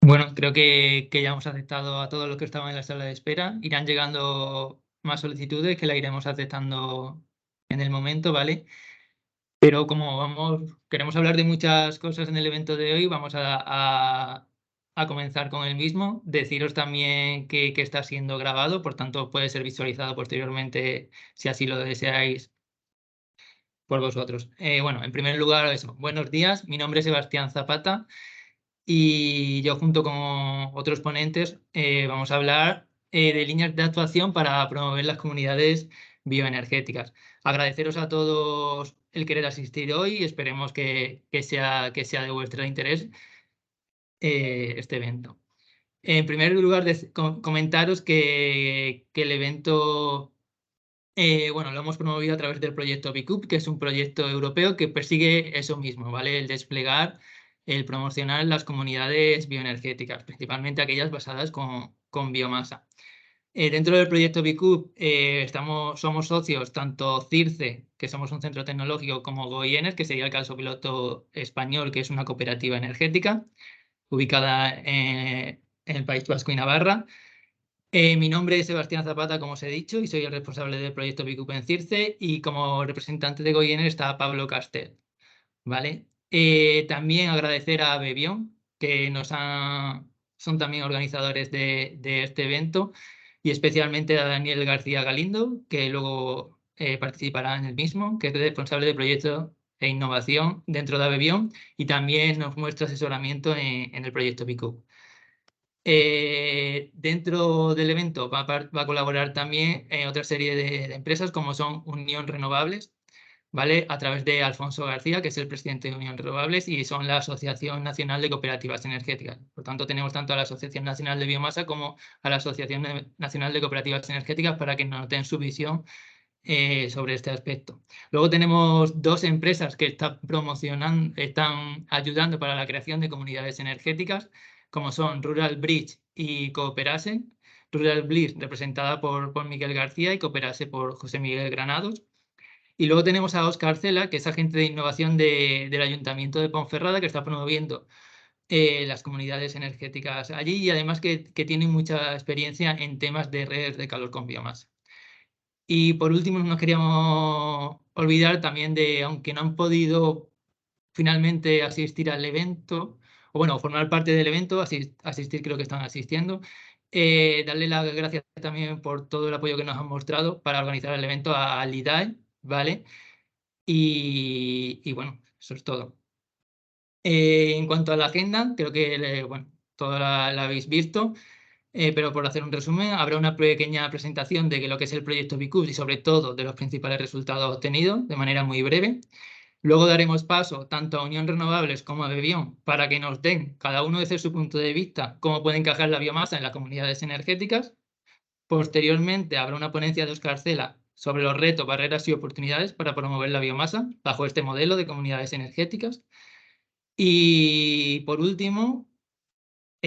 Bueno, creo que ya hemos aceptado a todos los que estaban en la sala de espera. Irán llegando más solicitudes que la iremos aceptando en el momento, ¿vale? Pero como queremos hablar de muchas cosas en el evento de hoy, vamos a comenzar con el mismo. Deciros también que está siendo grabado, por tanto puede ser visualizado posteriormente si así lo deseáis por vosotros. Bueno, en primer lugar, eso. Buenos días, mi nombre es Sebastián Zapata. Y yo junto con otros ponentes vamos a hablar de líneas de actuación para promover las comunidades bioenergéticas. Agradeceros a todos el querer asistir hoy y esperemos que sea de vuestro interés este evento. En primer lugar, comentaros que el evento bueno, lo hemos promovido a través del proyecto BICUP, que es un proyecto europeo que persigue eso mismo, ¿vale? El desplegar, el promocionar las comunidades bioenergéticas, principalmente aquellas basadas con biomasa. Dentro del proyecto BICUP somos socios tanto CIRCE, que somos un centro tecnológico, como GOIENES, que sería el caso piloto español, que es una cooperativa energética ubicada en el País Vasco y Navarra. Mi nombre es Sebastián Zapata, como os he dicho, y soy el responsable del proyecto BICUP en CIRCE, y como representante de Goyener está Pablo Castel, ¿vale? También agradecer a Bebión, que son también organizadores de este evento, y especialmente a Daniel García Galindo, que luego participará en el mismo, que es responsable de proyecto e innovación dentro de Bebión, y también nos muestra asesoramiento en el proyecto BICUP. Dentro del evento va a colaborar también otra serie de empresas como son Unión Renovables, ¿vale? A través de Alfonso García, que es el presidente de Unión Renovables, y son la Asociación Nacional de Cooperativas Energéticas. Por tanto, tenemos tanto a la Asociación Nacional de Biomasa como a la Asociación Nacional de Cooperativas Energéticas para que nos den su visión sobre este aspecto. Luego tenemos dos empresas que están ayudando para la creación de comunidades energéticas, como son Rural Bridge y Cooperase. Rural Bridge representada por Miguel García y Cooperase por José Miguel Granados. Y luego tenemos a Óscar Cela, que es agente de innovación del Ayuntamiento de Ponferrada, que está promoviendo las comunidades energéticas allí y además que tiene mucha experiencia en temas de redes de calor con biomasa. Y por último, no nos queríamos olvidar también de, aunque no han podido finalmente asistir al evento, o bueno, formar parte del evento, asistir creo que están asistiendo, darle las gracias también por todo el apoyo que nos han mostrado para organizar el evento a LIDAE, ¿vale? Y bueno, eso es todo. En cuanto a la agenda, creo que bueno, toda la habéis visto. Pero por hacer un resumen, habrá una pequeña presentación de lo que es el proyecto BICUP y sobre todo de los principales resultados obtenidos de manera muy breve. Luego daremos paso tanto a Unión Renovables como a Bebión para que nos den, cada uno desde su punto de vista, cómo puede encajar la biomasa en las comunidades energéticas. Posteriormente habrá una ponencia de Óscar Cela sobre los retos, barreras y oportunidades para promover la biomasa bajo este modelo de comunidades energéticas. Y por último,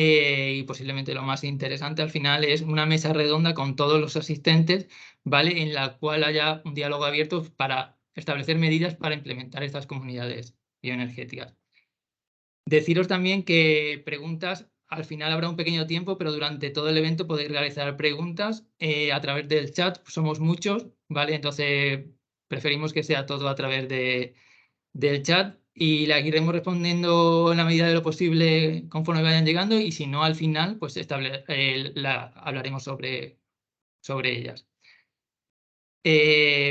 y posiblemente lo más interesante al final es una mesa redonda con todos los asistentes, ¿vale? En la cual haya un diálogo abierto para establecer medidas para implementar estas comunidades bioenergéticas. Deciros también que preguntas, al final habrá un pequeño tiempo, pero durante todo el evento podéis realizar preguntas a través del chat. Somos muchos, ¿vale? Entonces preferimos que sea todo a través del chat y la iremos respondiendo en la medida de lo posible conforme vayan llegando y si no al final pues hablaremos sobre ellas.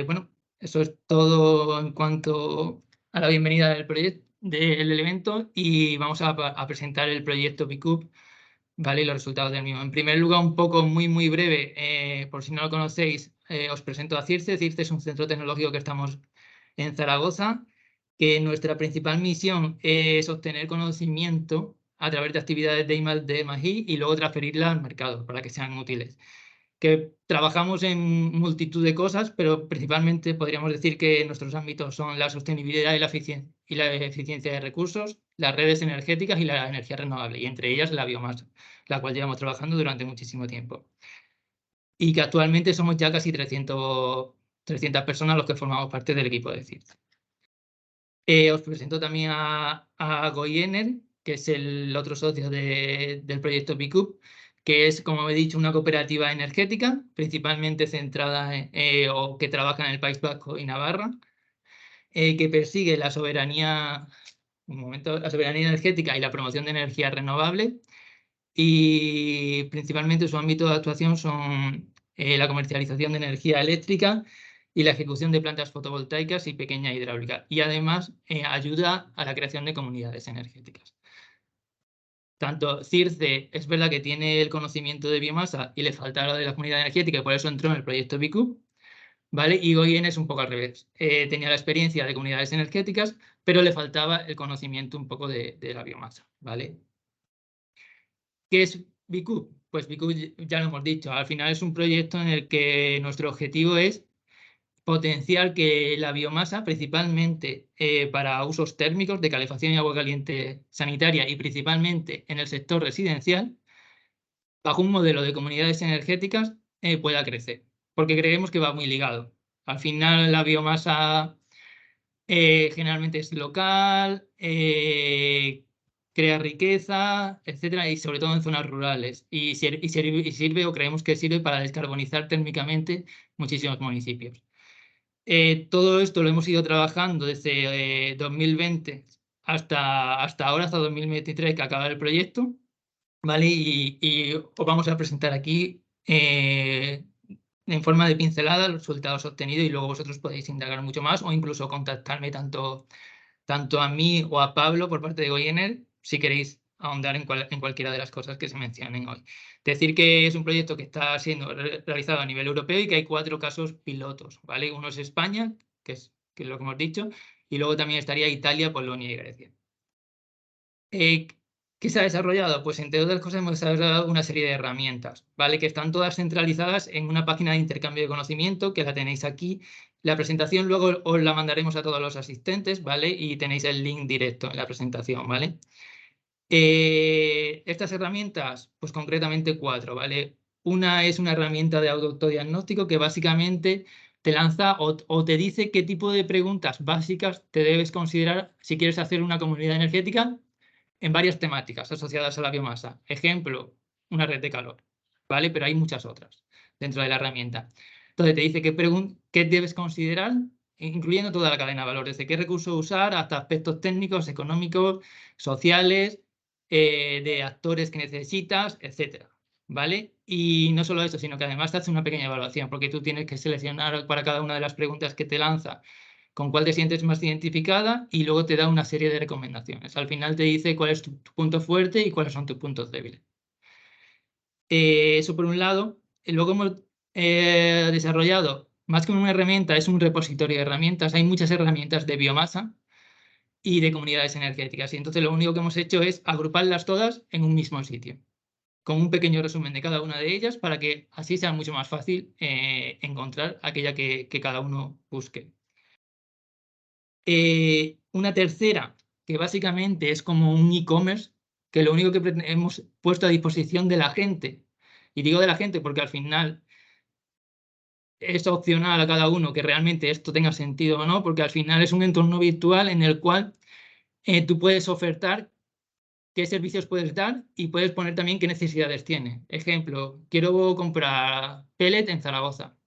Bueno, eso es todo en cuanto a la bienvenida del evento y vamos a presentar el proyecto BICUP, ¿vale? Y los resultados del mismo. En primer lugar, un poco muy breve, por si no lo conocéis, os presento a CIRCE. CIRCE es un centro tecnológico que estamos en Zaragoza, que nuestra principal misión es obtener conocimiento a través de actividades de I+D+I y luego transferirla al mercado para que sean útiles. Que trabajamos en multitud de cosas, pero principalmente podríamos decir que nuestros ámbitos son la sostenibilidad y la eficiencia de recursos, las redes energéticas y la energía renovable, y entre ellas la biomasa, la cual llevamos trabajando durante muchísimo tiempo. Y que actualmente somos ya casi 300 personas los que formamos parte del equipo de CIRCE. Os presento también a Goyener, que es el otro socio del proyecto BICUP, que es, como he dicho, una cooperativa energética, principalmente centrada o que trabaja en el País Vasco y Navarra, que persigue la soberanía, la soberanía energética y la promoción de energías renovables, y principalmente su ámbito de actuación son la comercialización de energía eléctrica y la ejecución de plantas fotovoltaicas y pequeña hidráulica. Y además ayuda a la creación de comunidades energéticas. Tanto CIRCE es verdad que tiene el conocimiento de biomasa y le falta lo de la comunidad energética, y por eso entró en el proyecto BICUP, ¿vale? Y Goyen es un poco al revés. Tenía la experiencia de comunidades energéticas, pero le faltaba el conocimiento un poco de la biomasa, ¿vale? ¿Qué es BICUP? Pues BICUP ya lo hemos dicho, al final es un proyecto en el que nuestro objetivo es potenciar que la biomasa, principalmente para usos térmicos de calefacción y agua caliente sanitaria y principalmente en el sector residencial, bajo un modelo de comunidades energéticas, pueda crecer, porque creemos que va muy ligado. Al final la biomasa generalmente es local, crea riqueza, etcétera, y sobre todo en zonas rurales. Y sirve, o creemos que sirve para descarbonizar térmicamente muchísimos municipios. Todo esto lo hemos ido trabajando desde 2020 hasta ahora, hasta 2023, que acaba el proyecto, ¿vale? Y os vamos a presentar aquí en forma de pincelada los resultados obtenidos, y luego vosotros podéis indagar mucho más o incluso contactarme tanto a mí o a Pablo por parte de Goyener si queréis ahondar en cualquiera de las cosas que se mencionen hoy. Decir que es un proyecto que está siendo realizado a nivel europeo y que hay 4 casos pilotos, ¿vale? Uno es España, que es lo que hemos dicho, y luego también estaría Italia, Polonia y Grecia. ¿Qué se ha desarrollado? Pues entre otras cosas hemos desarrollado una serie de herramientas, ¿vale? Que están todas centralizadas en una página de intercambio de conocimiento, que la tenéis aquí. La presentación luego os la mandaremos a todos los asistentes, ¿vale? Y tenéis el link directo en la presentación, ¿vale? Estas herramientas, pues concretamente 4, ¿vale? Una es una herramienta de autodiagnóstico que básicamente te lanza o te dice qué tipo de preguntas básicas te debes considerar si quieres hacer una comunidad energética en varias temáticas asociadas a la biomasa. Ejemplo, una red de calor, ¿vale? Pero hay muchas otras dentro de la herramienta. Entonces te dice qué debes considerar, incluyendo toda la cadena de valor, desde qué recursos usar hasta aspectos técnicos, económicos, sociales, de actores que necesitas, etcétera, ¿vale? Y no solo eso, sino que además te hace una pequeña evaluación, porque tú tienes que seleccionar para cada una de las preguntas que te lanza con cuál te sientes más identificada, y luego te da una serie de recomendaciones. Al final te dice cuál es tu punto fuerte y cuáles son tus puntos débiles. Eso por un lado. Luego hemos desarrollado, más que una herramienta, es un repositorio de herramientas. Hay muchas herramientas de biomasa y de comunidades energéticas. Y entonces lo único que hemos hecho es agruparlas todas en un mismo sitio, con un pequeño resumen de cada una de ellas, para que así sea mucho más fácil encontrar aquella que cada uno busque. Una tercera, que básicamente es como un e-commerce, que lo único que hemos puesto a disposición de la gente, y digo de la gente porque al final es opcional a cada uno que realmente esto tenga sentido o no, porque al final es un entorno virtual en el cual tú puedes ofertar qué servicios puedes dar y puedes poner también qué necesidades tiene. Ejemplo, quiero comprar pellet en Zaragoza.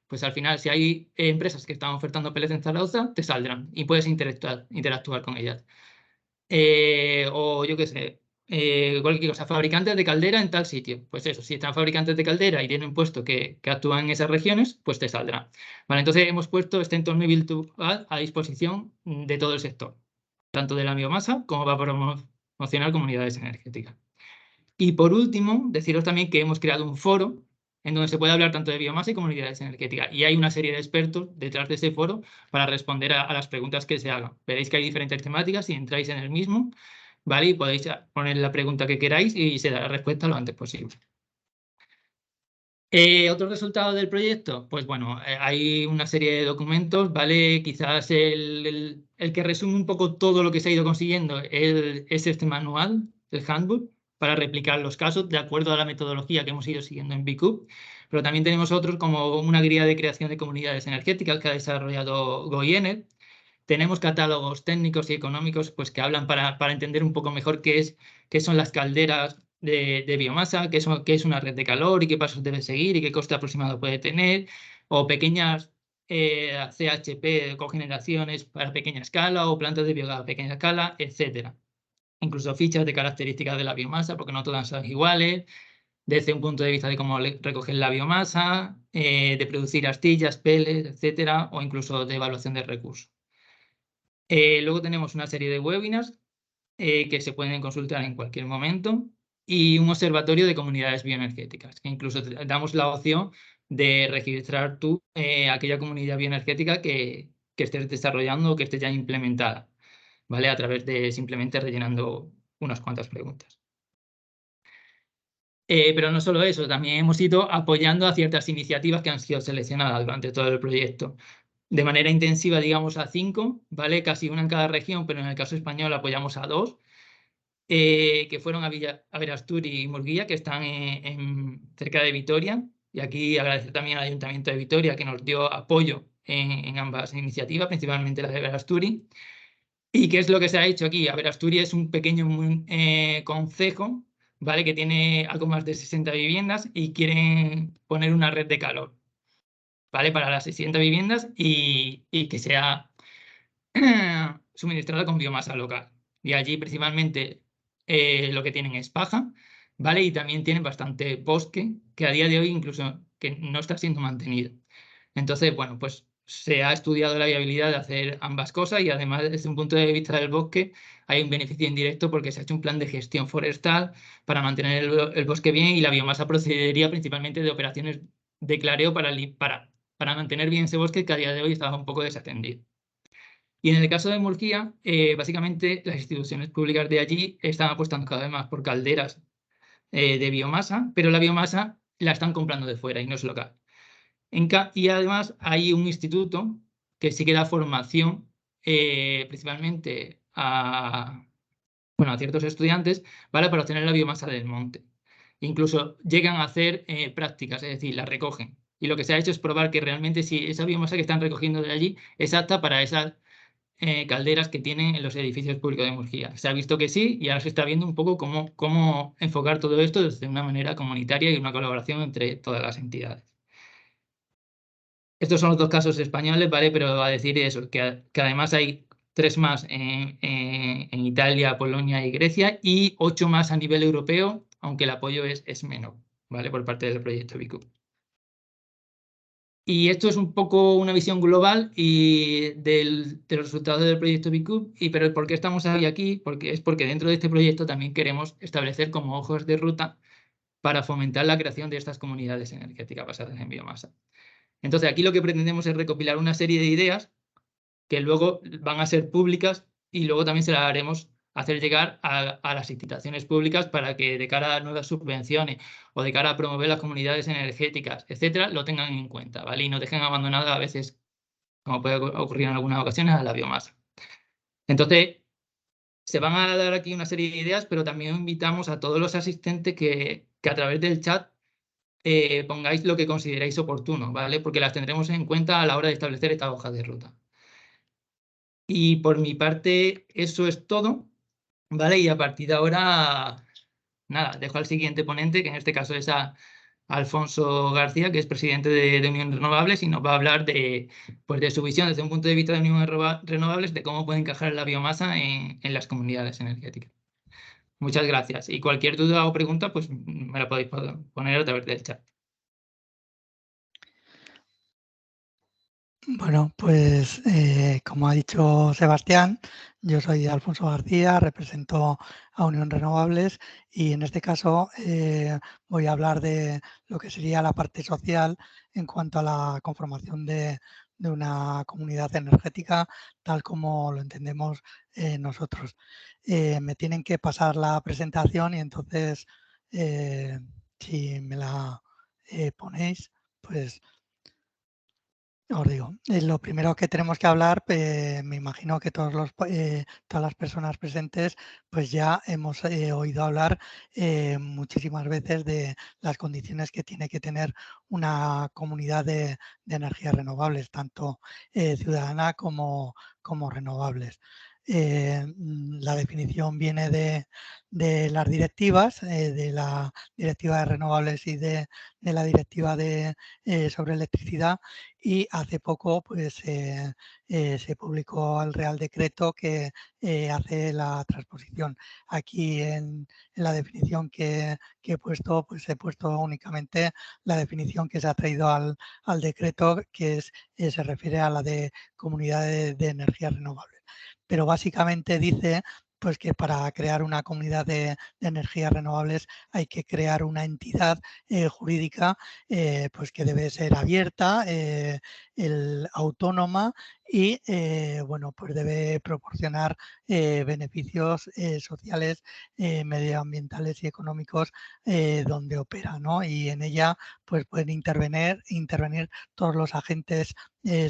Pues al final, si hay empresas que están ofertando pellets en Zaragoza, te saldrán y puedes interactuar con ellas. O yo qué sé, cualquier cosa, fabricantes de caldera en tal sitio. Pues eso, si están fabricantes de caldera y tienen puesto que actúan en esas regiones, pues te saldrá. Vale, entonces hemos puesto este entorno virtual a disposición de todo el sector, tanto de la biomasa como para promocionar comunidades energéticas. Y por último, deciros también que hemos creado un foro en donde se puede hablar tanto de biomasa y comunidades energéticas. Y hay una serie de expertos detrás de ese foro para responder a las preguntas que se hagan. Veréis que hay diferentes temáticas y entráis en el mismo, ¿vale? Y podéis poner la pregunta que queráis y se dará respuesta lo antes posible. ¿Otro resultado del proyecto? Pues bueno, hay una serie de documentos, ¿vale? Quizás el que resume un poco todo lo que se ha ido consiguiendo es este manual, el handbook, para replicar los casos de acuerdo a la metodología que hemos ido siguiendo en BICUP. Pero también tenemos otros como una guía de creación de comunidades energéticas que ha desarrollado Goyener, Tenemos catálogos técnicos y económicos pues, que hablan para entender un poco mejor qué son las calderas de biomasa, qué es una red de calor y qué pasos debe seguir y qué coste aproximado puede tener, o pequeñas CHP, cogeneraciones para pequeña escala o plantas de biogás a pequeña escala, etcétera. Incluso fichas de características de la biomasa, porque no todas son iguales, desde un punto de vista de cómo recoger la biomasa, de producir astillas, peles, etcétera, o incluso de evaluación de recursos. Luego tenemos una serie de webinars que se pueden consultar en cualquier momento y un observatorio de comunidades bioenergéticas, que incluso damos la opción de registrar tú aquella comunidad bioenergética que estés desarrollando o que esté ya implementada, ¿vale? A través de simplemente rellenando unas cuantas preguntas. Pero no solo eso, también hemos ido apoyando a ciertas iniciativas que han sido seleccionadas durante todo el proyecto. De manera intensiva, digamos, a 5, ¿vale? Casi una en cada región, pero en el caso español apoyamos a 2, que fueron a Verasturi y Murguía, que están cerca de Vitoria. Y aquí agradecer también al Ayuntamiento de Vitoria, que nos dio apoyo en ambas iniciativas, principalmente la de Verasturi. ¿Y qué es lo que se ha hecho aquí? A Verasturi es un pequeño concejo, ¿vale? Que tiene algo más de 60 viviendas y quieren poner una red de calor, ¿vale? Para las 600 viviendas y que sea suministrada con biomasa local. Y allí principalmente lo que tienen es paja, ¿vale? Y también tienen bastante bosque, que a día de hoy incluso que no está siendo mantenido. Entonces, bueno, pues se ha estudiado la viabilidad de hacer ambas cosas y además desde un punto de vista del bosque hay un beneficio indirecto porque se ha hecho un plan de gestión forestal para mantener el bosque bien y la biomasa procedería principalmente de operaciones de clareo para mantener bien ese bosque que a día de hoy estaba un poco desatendido. Y en el caso de Murguía, básicamente las instituciones públicas de allí están apostando cada vez más por calderas de biomasa, pero la biomasa la están comprando de fuera y no es local. Y además hay un instituto que sí que da formación principalmente a ciertos estudiantes, ¿vale? Para obtener la biomasa del monte. Incluso llegan a hacer prácticas, es decir, la recogen. Y lo que se ha hecho es probar que realmente si esa biomasa que están recogiendo de allí es apta para esas calderas que tienen en los edificios públicos de Murguía. Se ha visto que sí y ahora se está viendo un poco cómo enfocar todo esto desde una manera comunitaria y una colaboración entre todas las entidades. Estos son los 2 casos españoles, ¿vale? Pero va a decir eso, que además hay 3 más en Italia, Polonia y Grecia y 8 más a nivel europeo, aunque el apoyo es menor, ¿vale? Por parte del proyecto BICUP. Y esto es un poco una visión global y de los resultados del proyecto BICUP. Pero ¿por qué estamos aquí? Porque dentro de este proyecto también queremos establecer como ojos de ruta para fomentar la creación de estas comunidades energéticas basadas en biomasa. Entonces, aquí lo que pretendemos es recopilar una serie de ideas que luego van a ser públicas y luego también se las haremos hacer llegar a las instituciones públicas para que de cara a nuevas subvenciones o de cara a promover las comunidades energéticas, etcétera, lo tengan en cuenta, ¿vale? Y no dejen abandonada a veces, como puede ocurrir en algunas ocasiones, a la biomasa. Entonces, se van a dar aquí una serie de ideas, pero también invitamos a todos los asistentes que a través del chat pongáis lo que consideréis oportuno, ¿vale? Porque las tendremos en cuenta a la hora de establecer esta hoja de ruta. Y por mi parte, eso es todo, ¿vale? Y a partir de ahora, nada, dejo al siguiente ponente, que en este caso es a Alfonso García, que es presidente de Unión Renovables, y nos va a hablar pues de su visión desde un punto de vista de Unión Renovables, de cómo puede encajar la biomasa en las comunidades energéticas. Muchas gracias. Y cualquier duda o pregunta, pues me la podéis poner a través del chat. Bueno, pues como ha dicho Sebastián, yo soy Alfonso García, represento a Unión Renovables y en este caso voy a hablar de lo que sería la parte social en cuanto a la conformación de una comunidad energética tal como lo entendemos nosotros. Me tienen que pasar la presentación y entonces si me la ponéis, pues Os digo, lo primero que tenemos que hablar, me imagino que todas las personas presentes, pues ya hemos oído hablar muchísimas veces de las condiciones que tiene que tener una comunidad de energías renovables, tanto ciudadana como renovables. La definición viene de las directivas, de la directiva de renovables y de la directiva sobre electricidad, y hace poco pues se publicó el Real Decreto que hace la transposición. Aquí en la definición que he puesto, pues he puesto únicamente la definición que se ha traído al decreto, que se refiere a la de comunidades de energías renovables. Pero básicamente dice pues que para crear una comunidad de energías renovables hay que crear una entidad jurídica pues que debe ser abierta, autónoma y bueno, pues debe proporcionar beneficios sociales, medioambientales y económicos donde opera, ¿no? Y en ella pues pueden intervenir todos los agentes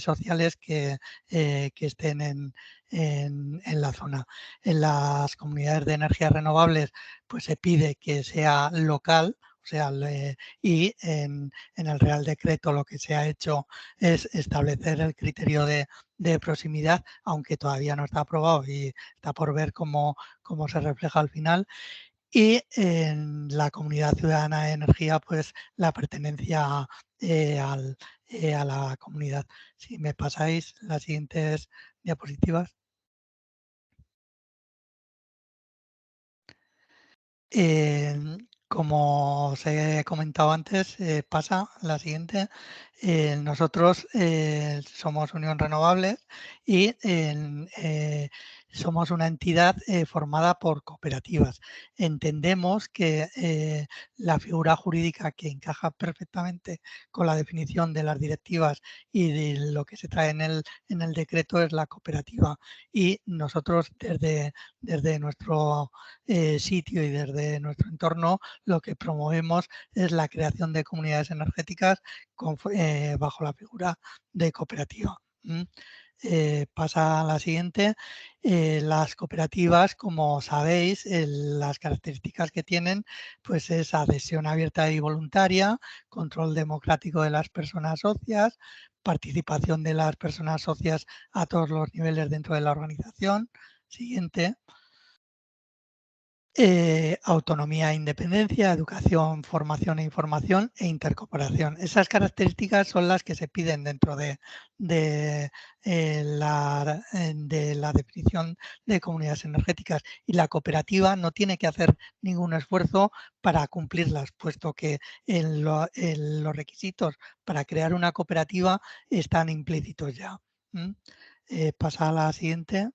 sociales que estén en la zona. En las comunidades de energías renovables pues se pide que sea local, o sea, y en el Real Decreto lo que se ha hecho es establecer el criterio de proximidad, aunque todavía no está aprobado y está por ver cómo se refleja al final. Y en la comunidad ciudadana de energía, pues la pertenencia a la comunidad. Si me pasáis las siguientes diapositivas. Como os he comentado antes, pasa la siguiente. Nosotros somos Unión Renovables y somos una entidad formada por cooperativas. Entendemos que la figura jurídica que encaja perfectamente con la definición de las directivas y de lo que se trae en el decreto es la cooperativa. Y nosotros desde nuestro sitio y desde nuestro entorno lo que promovemos es la creación de comunidades energéticas bajo la figura de cooperativa. Pasa a la siguiente. Las cooperativas, como sabéis, las características que tienen pues es adhesión abierta y voluntaria, control democrático de las personas socias, participación de las personas socias a todos los niveles dentro de la organización. Siguiente. Autonomía e independencia, educación, formación e información e intercooperación. Esas características son las que se piden dentro de la definición de comunidades energéticas, y la cooperativa no tiene que hacer ningún esfuerzo para cumplirlas, puesto que en los requisitos para crear una cooperativa están implícitos ya. Pasa a la siguiente.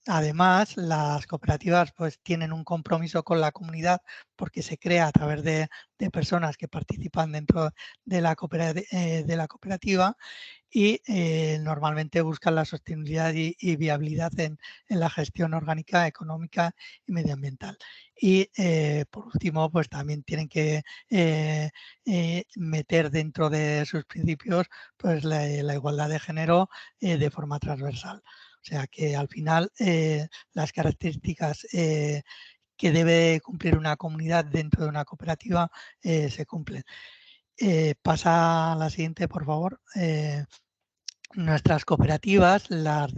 Además, las cooperativas pues tienen un compromiso con la comunidad porque se crea a través de personas que participan dentro de la cooperativa, y normalmente buscan la sostenibilidad y viabilidad en la gestión orgánica, económica y medioambiental. Y por último, pues también tienen que meter dentro de sus principios pues la igualdad de género de forma transversal. O sea que al final las características que debe cumplir una comunidad dentro de una cooperativa se cumplen. Pasa a la siguiente, por favor. Nuestras cooperativas, las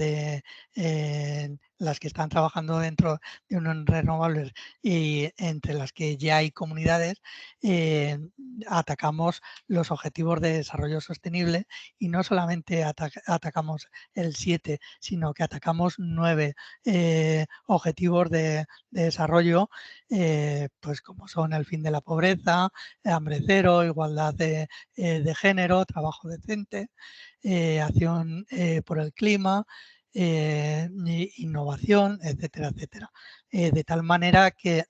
que están trabajando dentro de Unión Renovables y entre las que ya hay comunidades, atacamos los objetivos de desarrollo sostenible, y no solamente atacamos el 7, sino que atacamos 9 objetivos de desarrollo, pues como son el fin de la pobreza, hambre cero, igualdad de género, trabajo decente, acción por el clima, innovación, etcétera, etcétera. De tal manera que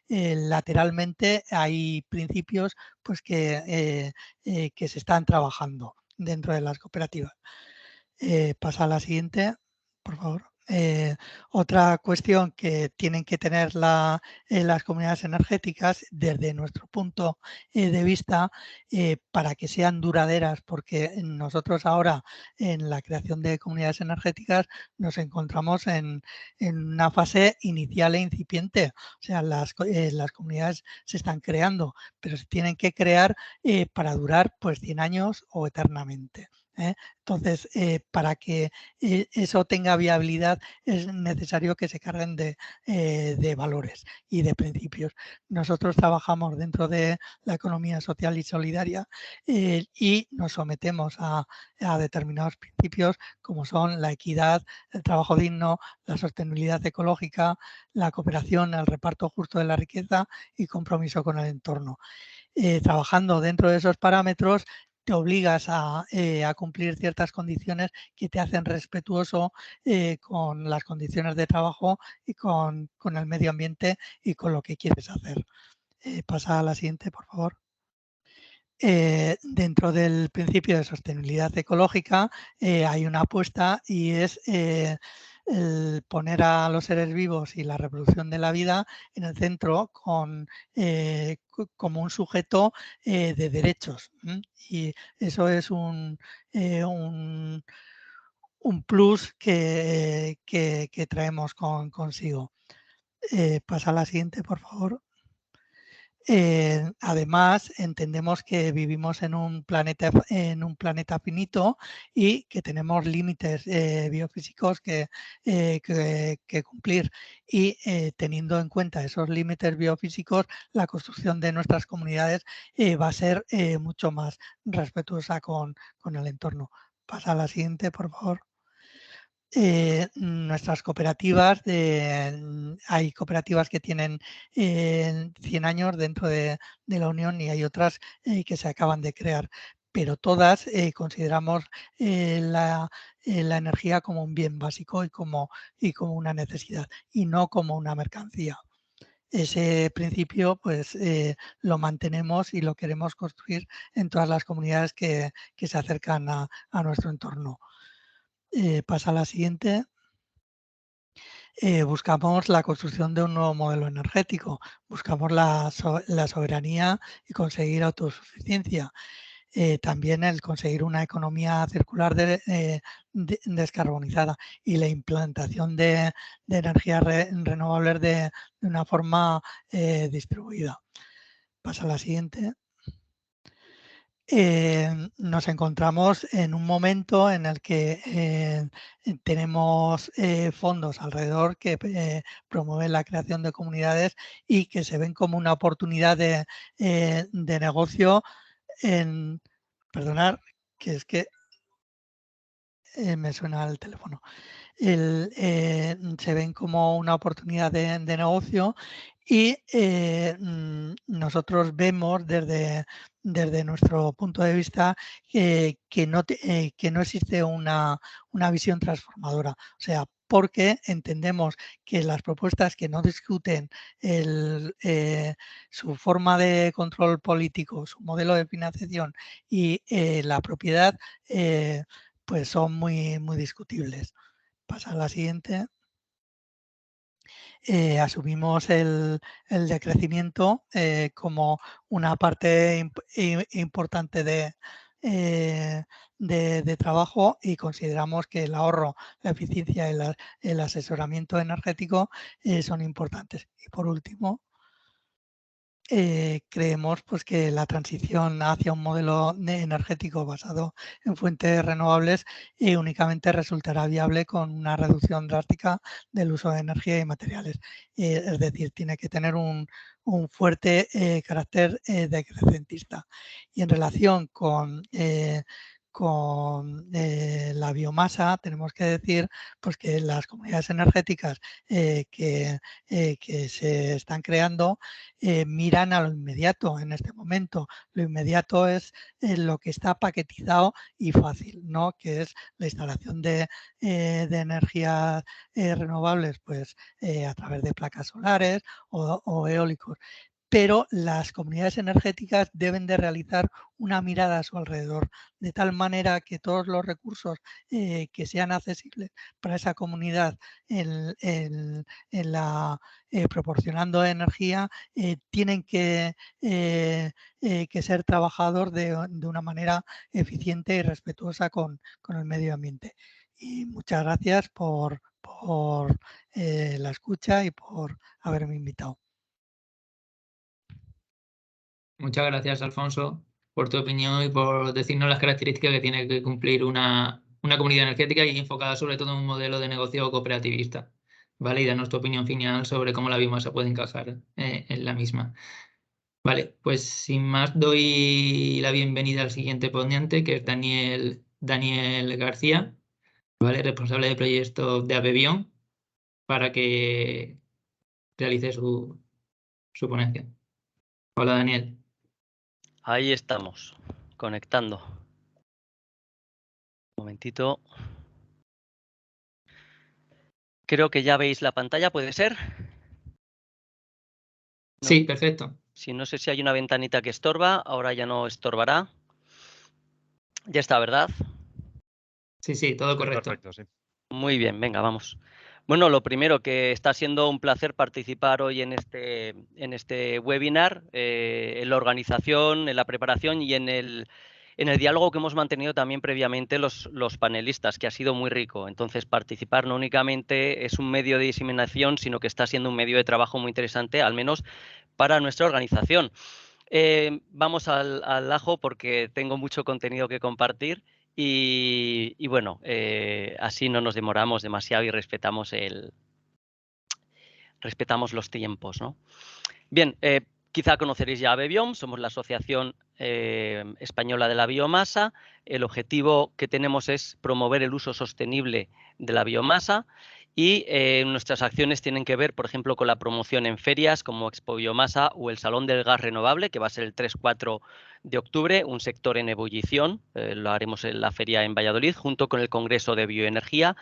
lateralmente hay principios pues, que se están trabajando dentro de las cooperativas. Pasa a la siguiente, por favor. Otra cuestión que tienen que tener las comunidades energéticas desde nuestro punto de vista para que sean duraderas, porque nosotros ahora en la creación de comunidades energéticas nos encontramos en una fase inicial e incipiente. O sea, las comunidades se están creando, pero se tienen que crear para durar pues 100 años o eternamente. Entonces, para que eso tenga viabilidad es necesario que se carguen de valores y de principios. Nosotros trabajamos dentro de la economía social y solidaria y nos sometemos a determinados principios como son la equidad, el trabajo digno, la sostenibilidad ecológica, la cooperación, el reparto justo de la riqueza y compromiso con el entorno. Trabajando dentro de esos parámetros te obligas a cumplir ciertas condiciones que te hacen respetuoso con las condiciones de trabajo y con el medio ambiente y con lo que quieres hacer. Pasa a la siguiente, por favor. Dentro del principio de sostenibilidad ecológica hay una apuesta y es el poner a los seres vivos y la reproducción de la vida en el centro como un sujeto de derechos. Y eso es un plus que traemos consigo. Pasa a la siguiente, por favor. Además, entendemos que vivimos en un planeta finito y que tenemos límites biofísicos que cumplir. Y teniendo en cuenta esos límites biofísicos, la construcción de nuestras comunidades va a ser mucho más respetuosa con el entorno. Pasa a la siguiente, por favor. Nuestras cooperativas, hay cooperativas que tienen 100 años dentro de la Unión y hay otras que se acaban de crear, pero todas consideramos la energía como un bien básico y como una necesidad y no como una mercancía. Ese principio pues lo mantenemos y lo queremos construir en todas las comunidades que se acercan a nuestro entorno. Pasa a la siguiente. Buscamos la construcción de un nuevo modelo energético, buscamos la soberanía y conseguir autosuficiencia. También el conseguir una economía circular descarbonizada y la implantación de energías renovables de una forma distribuida. Pasa a la siguiente. Nos encontramos en un momento en el que tenemos fondos alrededor que promueven la creación de comunidades y que se ven como una oportunidad de negocio en... Perdonar, que es que me suena el teléfono. Se ven como una oportunidad de negocio y nosotros vemos desde nuestro punto de vista que no existe una visión transformadora. O sea, porque entendemos que las propuestas que no discuten su forma de control político, su modelo de financiación y la propiedad, pues son muy, muy discutibles. Pasa a la siguiente. Asumimos el decrecimiento como una parte importante de trabajo y consideramos que el ahorro, la eficiencia y el asesoramiento energético son importantes. Y por último, creemos pues, que la transición hacia un modelo energético basado en fuentes renovables únicamente resultará viable con una reducción drástica del uso de energía y materiales. Es decir, tiene que tener un fuerte carácter decrecentista. Y en relación con la biomasa, tenemos que decir pues, que las comunidades energéticas que se están creando miran a lo inmediato en este momento. Lo inmediato es lo que está paquetizado y fácil, ¿no? Que es la instalación de energías renovables pues, a través de placas solares o eólicos. pero las comunidades energéticas deben de realizar una mirada a su alrededor, de tal manera que todos los recursos que sean accesibles para esa comunidad proporcionando energía tienen que ser trabajados de una manera eficiente y respetuosa con el medio ambiente. Y muchas gracias por la escucha y por haberme invitado. Muchas gracias, Alfonso, por tu opinión y por decirnos las características que tiene que cumplir una comunidad energética y enfocada sobre todo en un modelo de negocio cooperativista, ¿vale? Y darnos tu opinión final sobre cómo la biomasa puede encajar en la misma. Vale, pues sin más doy la bienvenida al siguiente ponente, que es Daniel García, ¿vale? Responsable de proyecto de Abebión, para que realice su ponencia. Hola, Daniel. Ahí estamos, conectando. Un momentito. Creo que ya veis la pantalla, ¿puede ser? ¿No? Sí, perfecto. Sí, no sé si hay una ventanita que estorba, ahora ya no estorbará. Ya está, ¿verdad? Sí, todo correcto. Perfecto, sí. Muy bien, venga, vamos. Bueno, lo primero, que está siendo un placer participar hoy en este webinar, en la organización, en la preparación y en el diálogo que hemos mantenido también previamente los panelistas, que ha sido muy rico. Entonces, participar no únicamente es un medio de diseminación, sino que está siendo un medio de trabajo muy interesante, al menos para nuestra organización. Vamos al ajo porque tengo mucho contenido que compartir. Y bueno, así no nos demoramos demasiado y respetamos los tiempos, ¿no? Bien, quizá conoceréis ya a Abebiom, somos la Asociación Española de la Biomasa. El objetivo que tenemos es promover el uso sostenible de la biomasa y nuestras acciones tienen que ver, por ejemplo, con la promoción en ferias como Expo Biomasa o el Salón del Gas Renovable, que va a ser el 3-4 de octubre, un sector en ebullición. Lo haremos en la feria en Valladolid, junto con el Congreso de Bioenergía.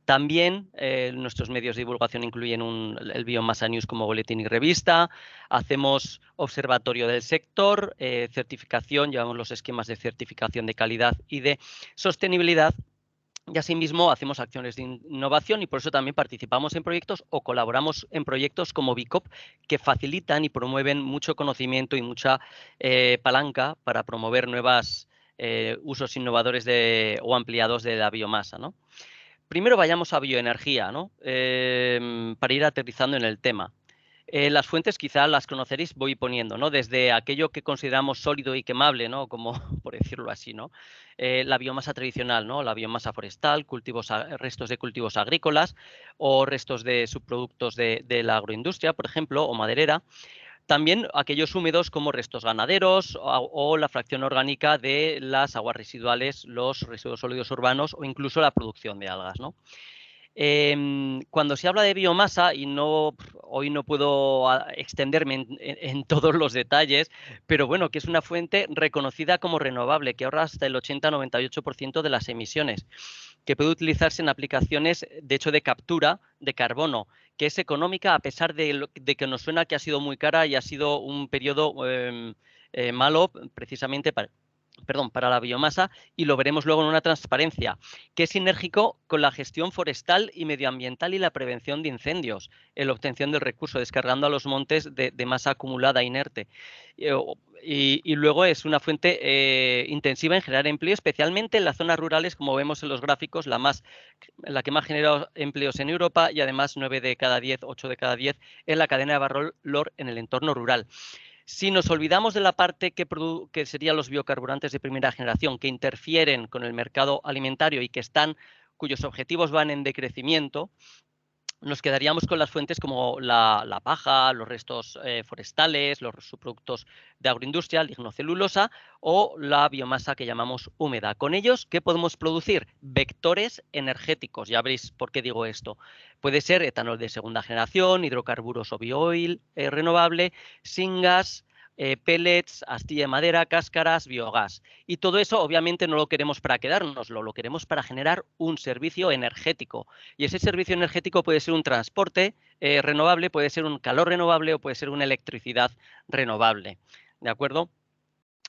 También nuestros medios de divulgación incluyen el Biomasa News como boletín y revista. Hacemos observatorio del sector, certificación, llevamos los esquemas de certificación de calidad y de sostenibilidad. Y asimismo hacemos acciones de innovación y por eso también participamos en proyectos o colaboramos en proyectos como BICOP, que facilitan y promueven mucho conocimiento y mucha palanca para promover nuevos usos innovadores o ampliados de la biomasa, ¿no? Primero vayamos a bioenergía, ¿no? Para ir aterrizando en el tema. Las fuentes quizá las conoceréis, voy poniendo, ¿no? Desde aquello que consideramos sólido y quemable, ¿no? Como por decirlo así, ¿no? La biomasa tradicional, ¿no? La biomasa forestal, restos de cultivos agrícolas o restos de subproductos de la agroindustria, por ejemplo, o maderera. También aquellos húmedos como restos ganaderos o la fracción orgánica de las aguas residuales, los residuos sólidos urbanos o incluso la producción de algas, ¿no? Cuando se habla de biomasa, y hoy no puedo extenderme en todos los detalles, pero bueno, que es una fuente reconocida como renovable, que ahorra hasta el 80-98% de las emisiones, que puede utilizarse en aplicaciones, de hecho, de captura de carbono, que es económica a pesar de que nos suena que ha sido muy cara y ha sido un periodo malo precisamente para la biomasa, y lo veremos luego en una transparencia, que es sinérgico con la gestión forestal y medioambiental y la prevención de incendios, en la obtención del recurso, descargando a los montes de masa acumulada inerte. Y luego es una fuente intensiva en generar empleo, especialmente en las zonas rurales, como vemos en los gráficos, la que más genera empleos en Europa, y además 9 de cada 10, 8 de cada 10 en la cadena de valor en el entorno rural. Si nos olvidamos de la parte que serían los biocarburantes de primera generación, que interfieren con el mercado alimentario y cuyos objetivos van en decrecimiento, nos quedaríamos con las fuentes como la paja, los restos forestales, los subproductos de agroindustria, lignocelulosa o la biomasa que llamamos húmeda. Con ellos, ¿qué podemos producir? Vectores energéticos. Ya veréis por qué digo esto. Puede ser etanol de segunda generación, hidrocarburos o bioil renovable, syngas pellets, astilla de madera, cáscaras, biogás. Y todo eso obviamente no lo queremos para quedárnoslo, lo queremos para generar un servicio energético. Y ese servicio energético puede ser un transporte renovable, puede ser un calor renovable o puede ser una electricidad renovable. ¿De acuerdo?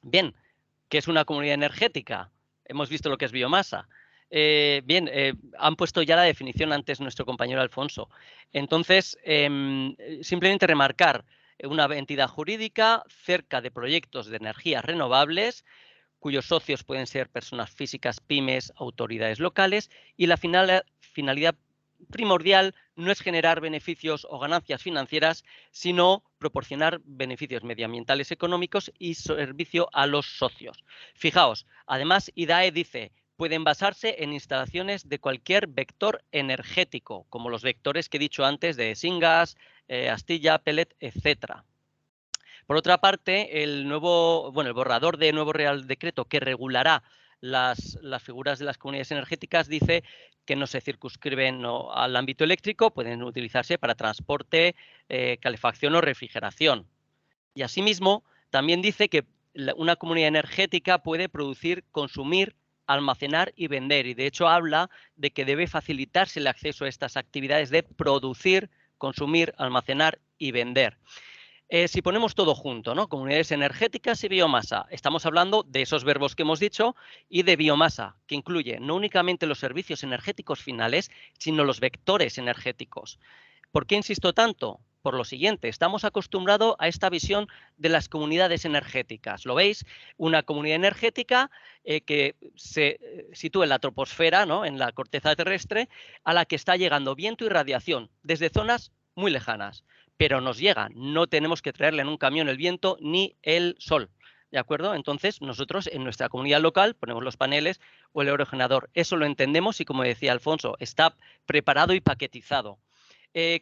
Bien, ¿qué es una comunidad energética? Hemos visto lo que es biomasa. Han puesto ya la definición antes nuestro compañero Alfonso. Entonces, simplemente remarcar una entidad jurídica cerca de proyectos de energías renovables cuyos socios pueden ser personas físicas, pymes, autoridades locales, y la finalidad primordial no es generar beneficios o ganancias financieras, sino proporcionar beneficios medioambientales, económicos y servicio a los socios. Fijaos, además IDAE dice, pueden basarse en instalaciones de cualquier vector energético, como los vectores que he dicho antes de syngas, astilla, pellet, etcétera. Por otra parte, el borrador de nuevo Real Decreto que regulará las figuras de las comunidades energéticas dice que no se circunscriben al ámbito eléctrico, pueden utilizarse para transporte, calefacción o refrigeración. Y asimismo, también dice que una comunidad energética puede producir, consumir, almacenar y vender. Y de hecho habla de que debe facilitarse el acceso a estas actividades de producir, consumir, almacenar y vender. Si ponemos todo junto, ¿no? Comunidades energéticas y biomasa, estamos hablando de esos verbos que hemos dicho y de biomasa, que incluye no únicamente los servicios energéticos finales, sino los vectores energéticos. ¿Por qué insisto tanto? Por lo siguiente, estamos acostumbrados a esta visión de las comunidades energéticas. ¿Lo veis? Una comunidad energética que se sitúa en la troposfera, ¿no? En la corteza terrestre, a la que está llegando viento y radiación desde zonas muy lejanas. Pero nos llega, no tenemos que traerle en un camión el viento ni el sol, ¿de acuerdo? Entonces, nosotros en nuestra comunidad local ponemos los paneles o el aerogenerador. Eso lo entendemos y, como decía Alfonso, está preparado y paquetizado.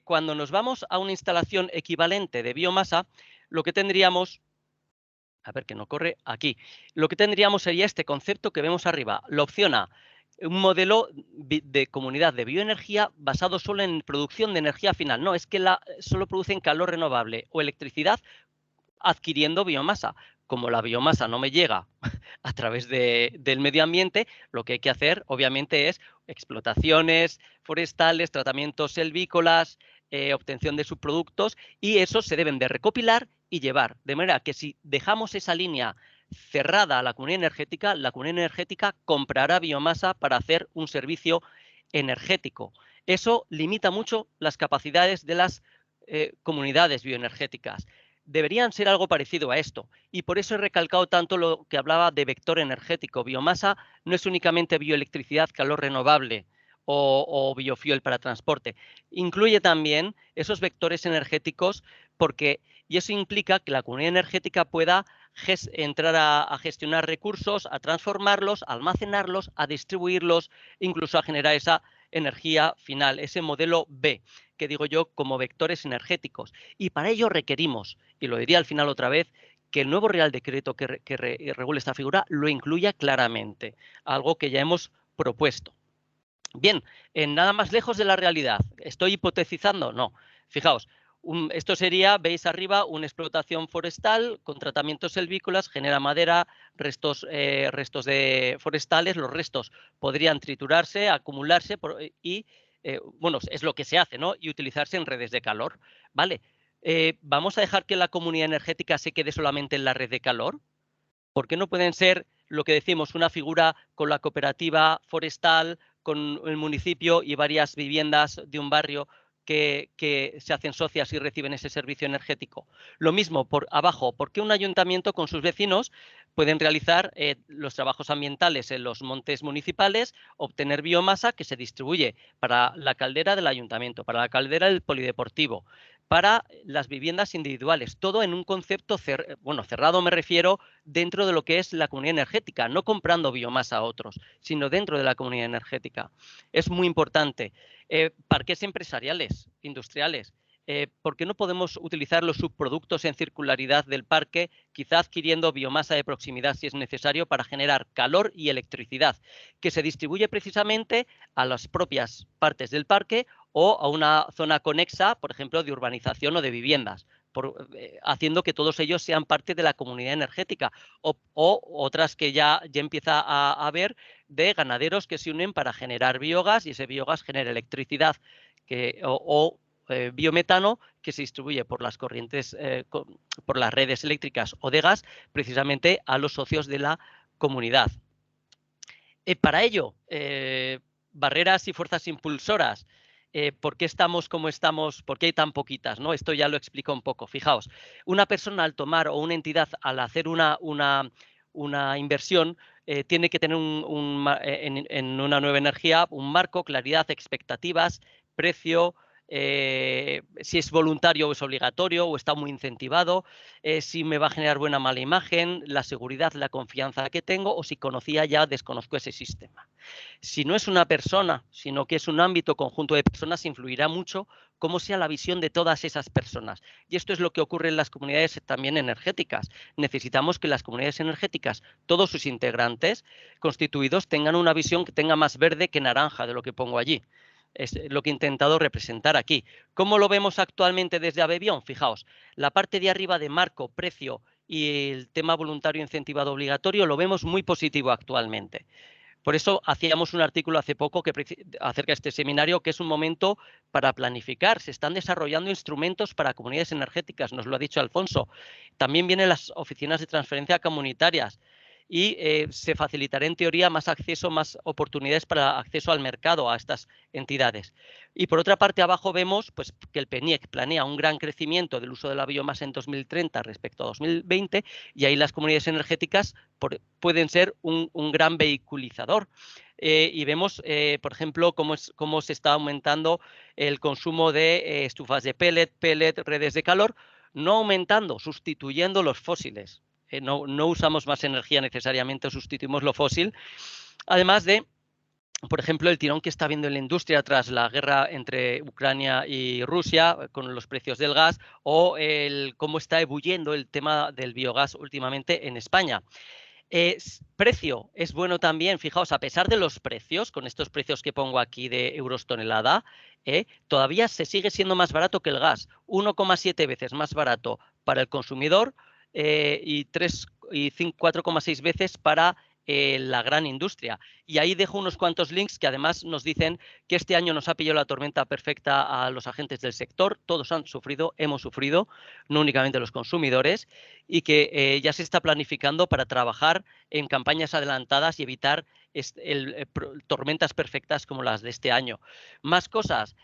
Cuando nos vamos a una instalación equivalente de biomasa, lo que tendríamos, a ver que no corre, aquí, lo que tendríamos sería este concepto que vemos arriba, la opción A, un modelo de comunidad de bioenergía basado solo en producción de energía final. No, es que solo producen calor renovable o electricidad adquiriendo biomasa. Como la biomasa no me llega a través del medio ambiente, lo que hay que hacer, obviamente, es explotaciones forestales, tratamientos selvícolas, obtención de subproductos, y esos se deben de recopilar y llevar. De manera que si dejamos esa línea cerrada a la comunidad energética comprará biomasa para hacer un servicio energético. Eso limita mucho las capacidades de las comunidades bioenergéticas. Deberían ser algo parecido a esto, y por eso he recalcado tanto lo que hablaba de vector energético. Biomasa no es únicamente bioelectricidad, calor renovable o biofuel para transporte. Incluye también esos vectores energéticos y eso implica que la comunidad energética pueda entrar a gestionar recursos, a transformarlos, a almacenarlos, a distribuirlos, incluso a generar esa energía final, ese modelo B, que digo yo como vectores energéticos. Y para ello requerimos, y lo diría al final otra vez, que el nuevo Real Decreto que regule esta figura lo incluya claramente, algo que ya hemos propuesto. Bien, nada más lejos de la realidad. ¿Estoy hipotetizando? No. Fijaos, esto sería, veis arriba, una explotación forestal con tratamientos selvícolas, genera madera, restos forestales. Los restos podrían triturarse, acumularse y, bueno, es lo que se hace, ¿no? Y utilizarse en redes de calor. ¿Vale? ¿Vamos a dejar que la comunidad energética se quede solamente en la red de calor? ¿Por qué no pueden ser lo que decimos, una figura con la cooperativa forestal, con el municipio y varias viviendas de un barrio que se hacen socias y reciben ese servicio energético? Lo mismo por abajo, ¿por qué un ayuntamiento con sus vecinos pueden realizar los trabajos ambientales en los montes municipales, obtener biomasa que se distribuye para la caldera del ayuntamiento, para la caldera del polideportivo, para las viviendas individuales? Todo en un concepto cerrado, me refiero, dentro de lo que es la comunidad energética, no comprando biomasa a otros, sino dentro de la comunidad energética. Es muy importante. Parques empresariales, industriales. ¿Por qué no podemos utilizar los subproductos en circularidad del parque, quizá adquiriendo biomasa de proximidad si es necesario, para generar calor y electricidad, que se distribuye precisamente a las propias partes del parque o a una zona conexa, por ejemplo, de urbanización o de viviendas? haciendo que todos ellos sean parte de la comunidad energética, o otras que ya empieza a haber de ganaderos que se unen para generar biogás, y ese biogás genera electricidad biometano que se distribuye por las corrientes, por las redes eléctricas o de gas, precisamente a los socios de la comunidad. Para ello, barreras y fuerzas impulsoras. ¿Por qué estamos como estamos? ¿Por qué hay tan poquitas? ¿No? Esto ya lo explico un poco. Fijaos, una persona al tomar, o una entidad al hacer una inversión, tiene que tener en una nueva energía un marco, claridad, expectativas, precio, si es voluntario o es obligatorio o está muy incentivado, si me va a generar buena o mala imagen, la seguridad, la confianza que tengo, o si conocía ya, desconozco ese sistema. Si no es una persona, sino que es un ámbito, conjunto de personas, influirá mucho cómo sea la visión de todas esas personas. Y esto es lo que ocurre en las comunidades también energéticas. Necesitamos que las comunidades energéticas, todos sus integrantes constituidos, tengan una visión que tenga más verde que naranja de lo que pongo allí. Es lo que he intentado representar aquí. ¿Cómo lo vemos actualmente desde Abebión? Fijaos, la parte de arriba de marco, precio y el tema voluntario incentivado obligatorio lo vemos muy positivo actualmente. Por eso hacíamos un artículo hace poco acerca de este seminario, que es un momento para planificar. Se están desarrollando instrumentos para comunidades energéticas, nos lo ha dicho Alfonso. También vienen las oficinas de transferencia comunitarias y se facilitará en teoría más acceso, más oportunidades para acceso al mercado a estas entidades. Y por otra parte, abajo vemos pues, que el PNIEC planea un gran crecimiento del uso de la biomasa en 2030 respecto a 2020, y ahí las comunidades energéticas pueden ser un gran vehiculizador. Y vemos, por ejemplo, cómo se está aumentando el consumo de estufas de pellet, redes de calor, no aumentando, sustituyendo los fósiles. No usamos más energía necesariamente, sustituimos lo fósil. Además de, por ejemplo, el tirón que está habiendo en la industria tras la guerra entre Ucrania y Rusia con los precios del gas, o cómo está ebulliendo el tema del biogás últimamente en España. Precio es bueno también, fijaos, a pesar de los precios, con estos precios que pongo aquí de euros tonelada, todavía se sigue siendo más barato que el gas, 1,7 veces más barato para el consumidor y 4,6 veces para la gran industria. Y ahí dejo unos cuantos links que además nos dicen que este año nos ha pillado la tormenta perfecta a los agentes del sector. Todos han sufrido, hemos sufrido, no únicamente los consumidores, y que ya se está planificando para trabajar en campañas adelantadas y evitar tormentas perfectas como las de este año. Más cosas,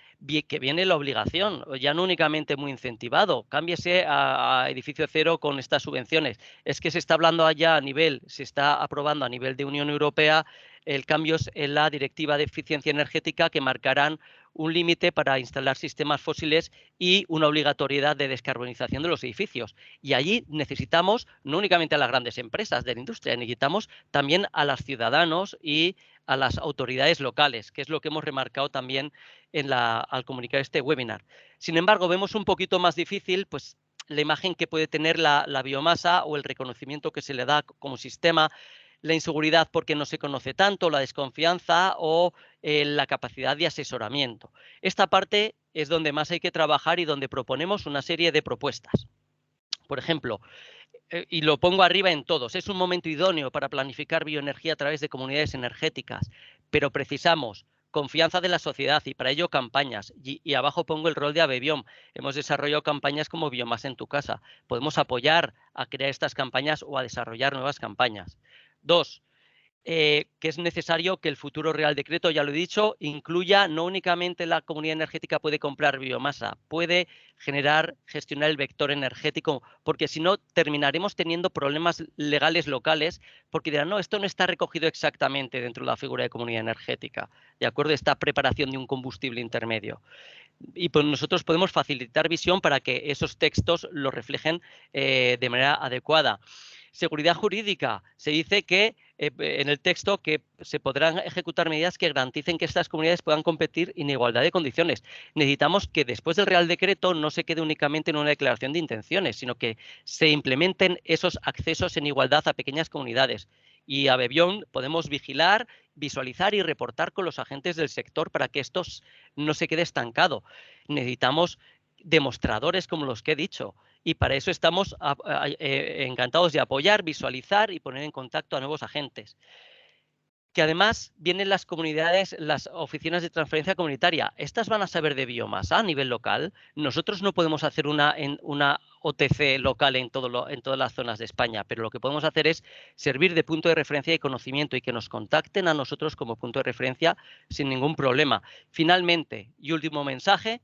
que viene la obligación, ya no únicamente muy incentivado. Cámbiese a edificio cero con estas subvenciones. Es que se está hablando allá se está aprobando a nivel de Unión Europea el cambio en la Directiva de Eficiencia Energética, que marcarán un límite para instalar sistemas fósiles y una obligatoriedad de descarbonización de los edificios. Y allí necesitamos no únicamente a las grandes empresas de la industria, necesitamos también a los ciudadanos y a las autoridades locales, que es lo que hemos remarcado también al comunicar este webinar. Sin embargo, vemos un poquito más difícil pues, la imagen que puede tener la biomasa, o el reconocimiento que se le da como sistema, la inseguridad porque no se conoce tanto, la desconfianza o la capacidad de asesoramiento. Esta parte es donde más hay que trabajar y donde proponemos una serie de propuestas. Por ejemplo, y lo pongo arriba en todos, es un momento idóneo para planificar bioenergía a través de comunidades energéticas, pero precisamos confianza de la sociedad y para ello campañas. Y abajo pongo el rol de Abebión. Hemos desarrollado campañas como Biomasa en tu casa. Podemos apoyar a crear estas campañas o a desarrollar nuevas campañas. 2. Que es necesario que el futuro Real Decreto, ya lo he dicho, incluya no únicamente la comunidad energética puede comprar biomasa, puede gestionar el vector energético, porque si no terminaremos teniendo problemas legales locales, porque dirán, no, esto no está recogido exactamente dentro de la figura de comunidad energética, ¿de acuerdo? Esta preparación de un combustible intermedio. Y pues nosotros podemos facilitar visión para que esos textos lo reflejen de manera adecuada. Seguridad jurídica. Se dice que en el texto que se podrán ejecutar medidas que garanticen que estas comunidades puedan competir en igualdad de condiciones. Necesitamos que después del Real Decreto no se quede únicamente en una declaración de intenciones, sino que se implementen esos accesos en igualdad a pequeñas comunidades. Y a Abebión podemos vigilar, visualizar y reportar con los agentes del sector para que esto no se quede estancado. Necesitamos demostradores como los que he dicho. Y para eso estamos encantados de apoyar, visualizar y poner en contacto a nuevos agentes. Que además vienen las comunidades, las oficinas de transferencia comunitaria. Estas van a saber de biomasa a nivel local. Nosotros no podemos hacer una OTC local en todas las zonas de España, pero lo que podemos hacer es servir de punto de referencia y conocimiento y que nos contacten a nosotros como punto de referencia sin ningún problema. Finalmente, y último mensaje,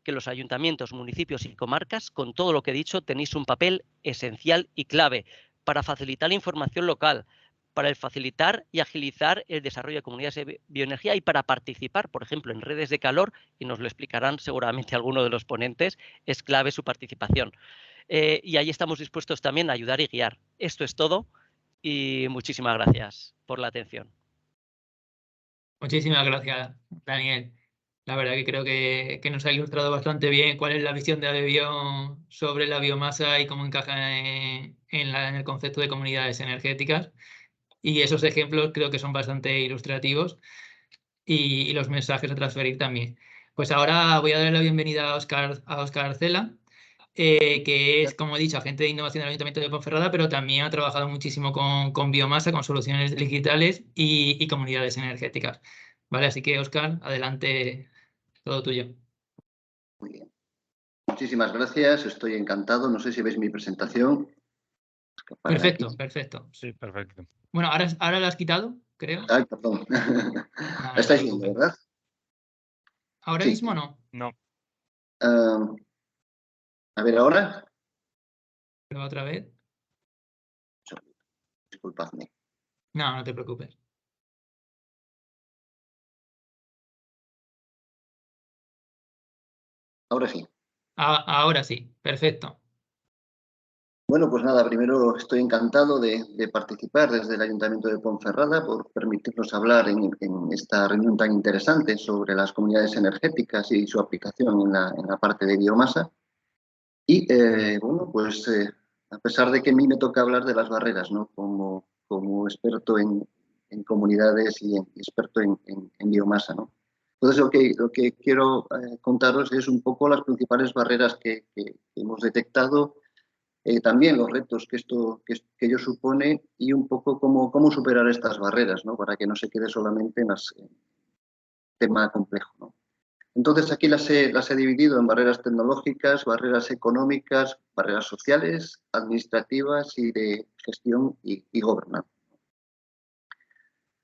que los ayuntamientos, municipios y comarcas, con todo lo que he dicho, tenéis un papel esencial y clave para facilitar la información local, para facilitar y agilizar el desarrollo de comunidades de bioenergía y para participar, por ejemplo, en redes de calor, y nos lo explicarán seguramente algunos de los ponentes, es clave su participación. Y ahí estamos dispuestos también a ayudar y guiar. Esto es todo y muchísimas gracias por la atención. Muchísimas gracias, Daniel. La verdad que creo que nos ha ilustrado bastante bien cuál es la visión de ABBiom sobre la biomasa y cómo encaja en el concepto de comunidades energéticas. Y esos ejemplos creo que son bastante ilustrativos y los mensajes a transferir también. Pues ahora voy a darle la bienvenida a Óscar Arcela, que es, como he dicho, agente de innovación del Ayuntamiento de Ponferrada, pero también ha trabajado muchísimo con biomasa, con soluciones digitales y comunidades energéticas. Vale, así que Óscar, adelante, todo tuyo. Muy bien. Muchísimas gracias, estoy encantado. No sé si veis mi presentación. Perfecto, perfecto. Sí, perfecto. Bueno, ahora la has quitado, creo. Ay, perdón. No, La estáis viendo, ¿verdad? Ahora Sí. mismo no. No. A ver, ahora. Pero otra vez. Disculpadme. No, no te preocupes. Ahora sí. Ahora sí, perfecto. Bueno, pues nada, primero estoy encantado de participar desde el Ayuntamiento de Ponferrada por permitirnos hablar en esta reunión tan interesante sobre las comunidades energéticas y su aplicación en la parte de biomasa. Y bueno, pues a pesar de que a mí me toca hablar de las barreras, ¿no? Como experto en comunidades y experto en biomasa, ¿no? Entonces lo que quiero contaros es un poco las principales barreras que hemos detectado, también los retos que ello supone y un poco cómo superar estas barreras, ¿no? Para que no se quede solamente en tema complejo, ¿no? Entonces aquí las he dividido en barreras tecnológicas, barreras económicas, barreras sociales, administrativas y de gestión y gobernanza.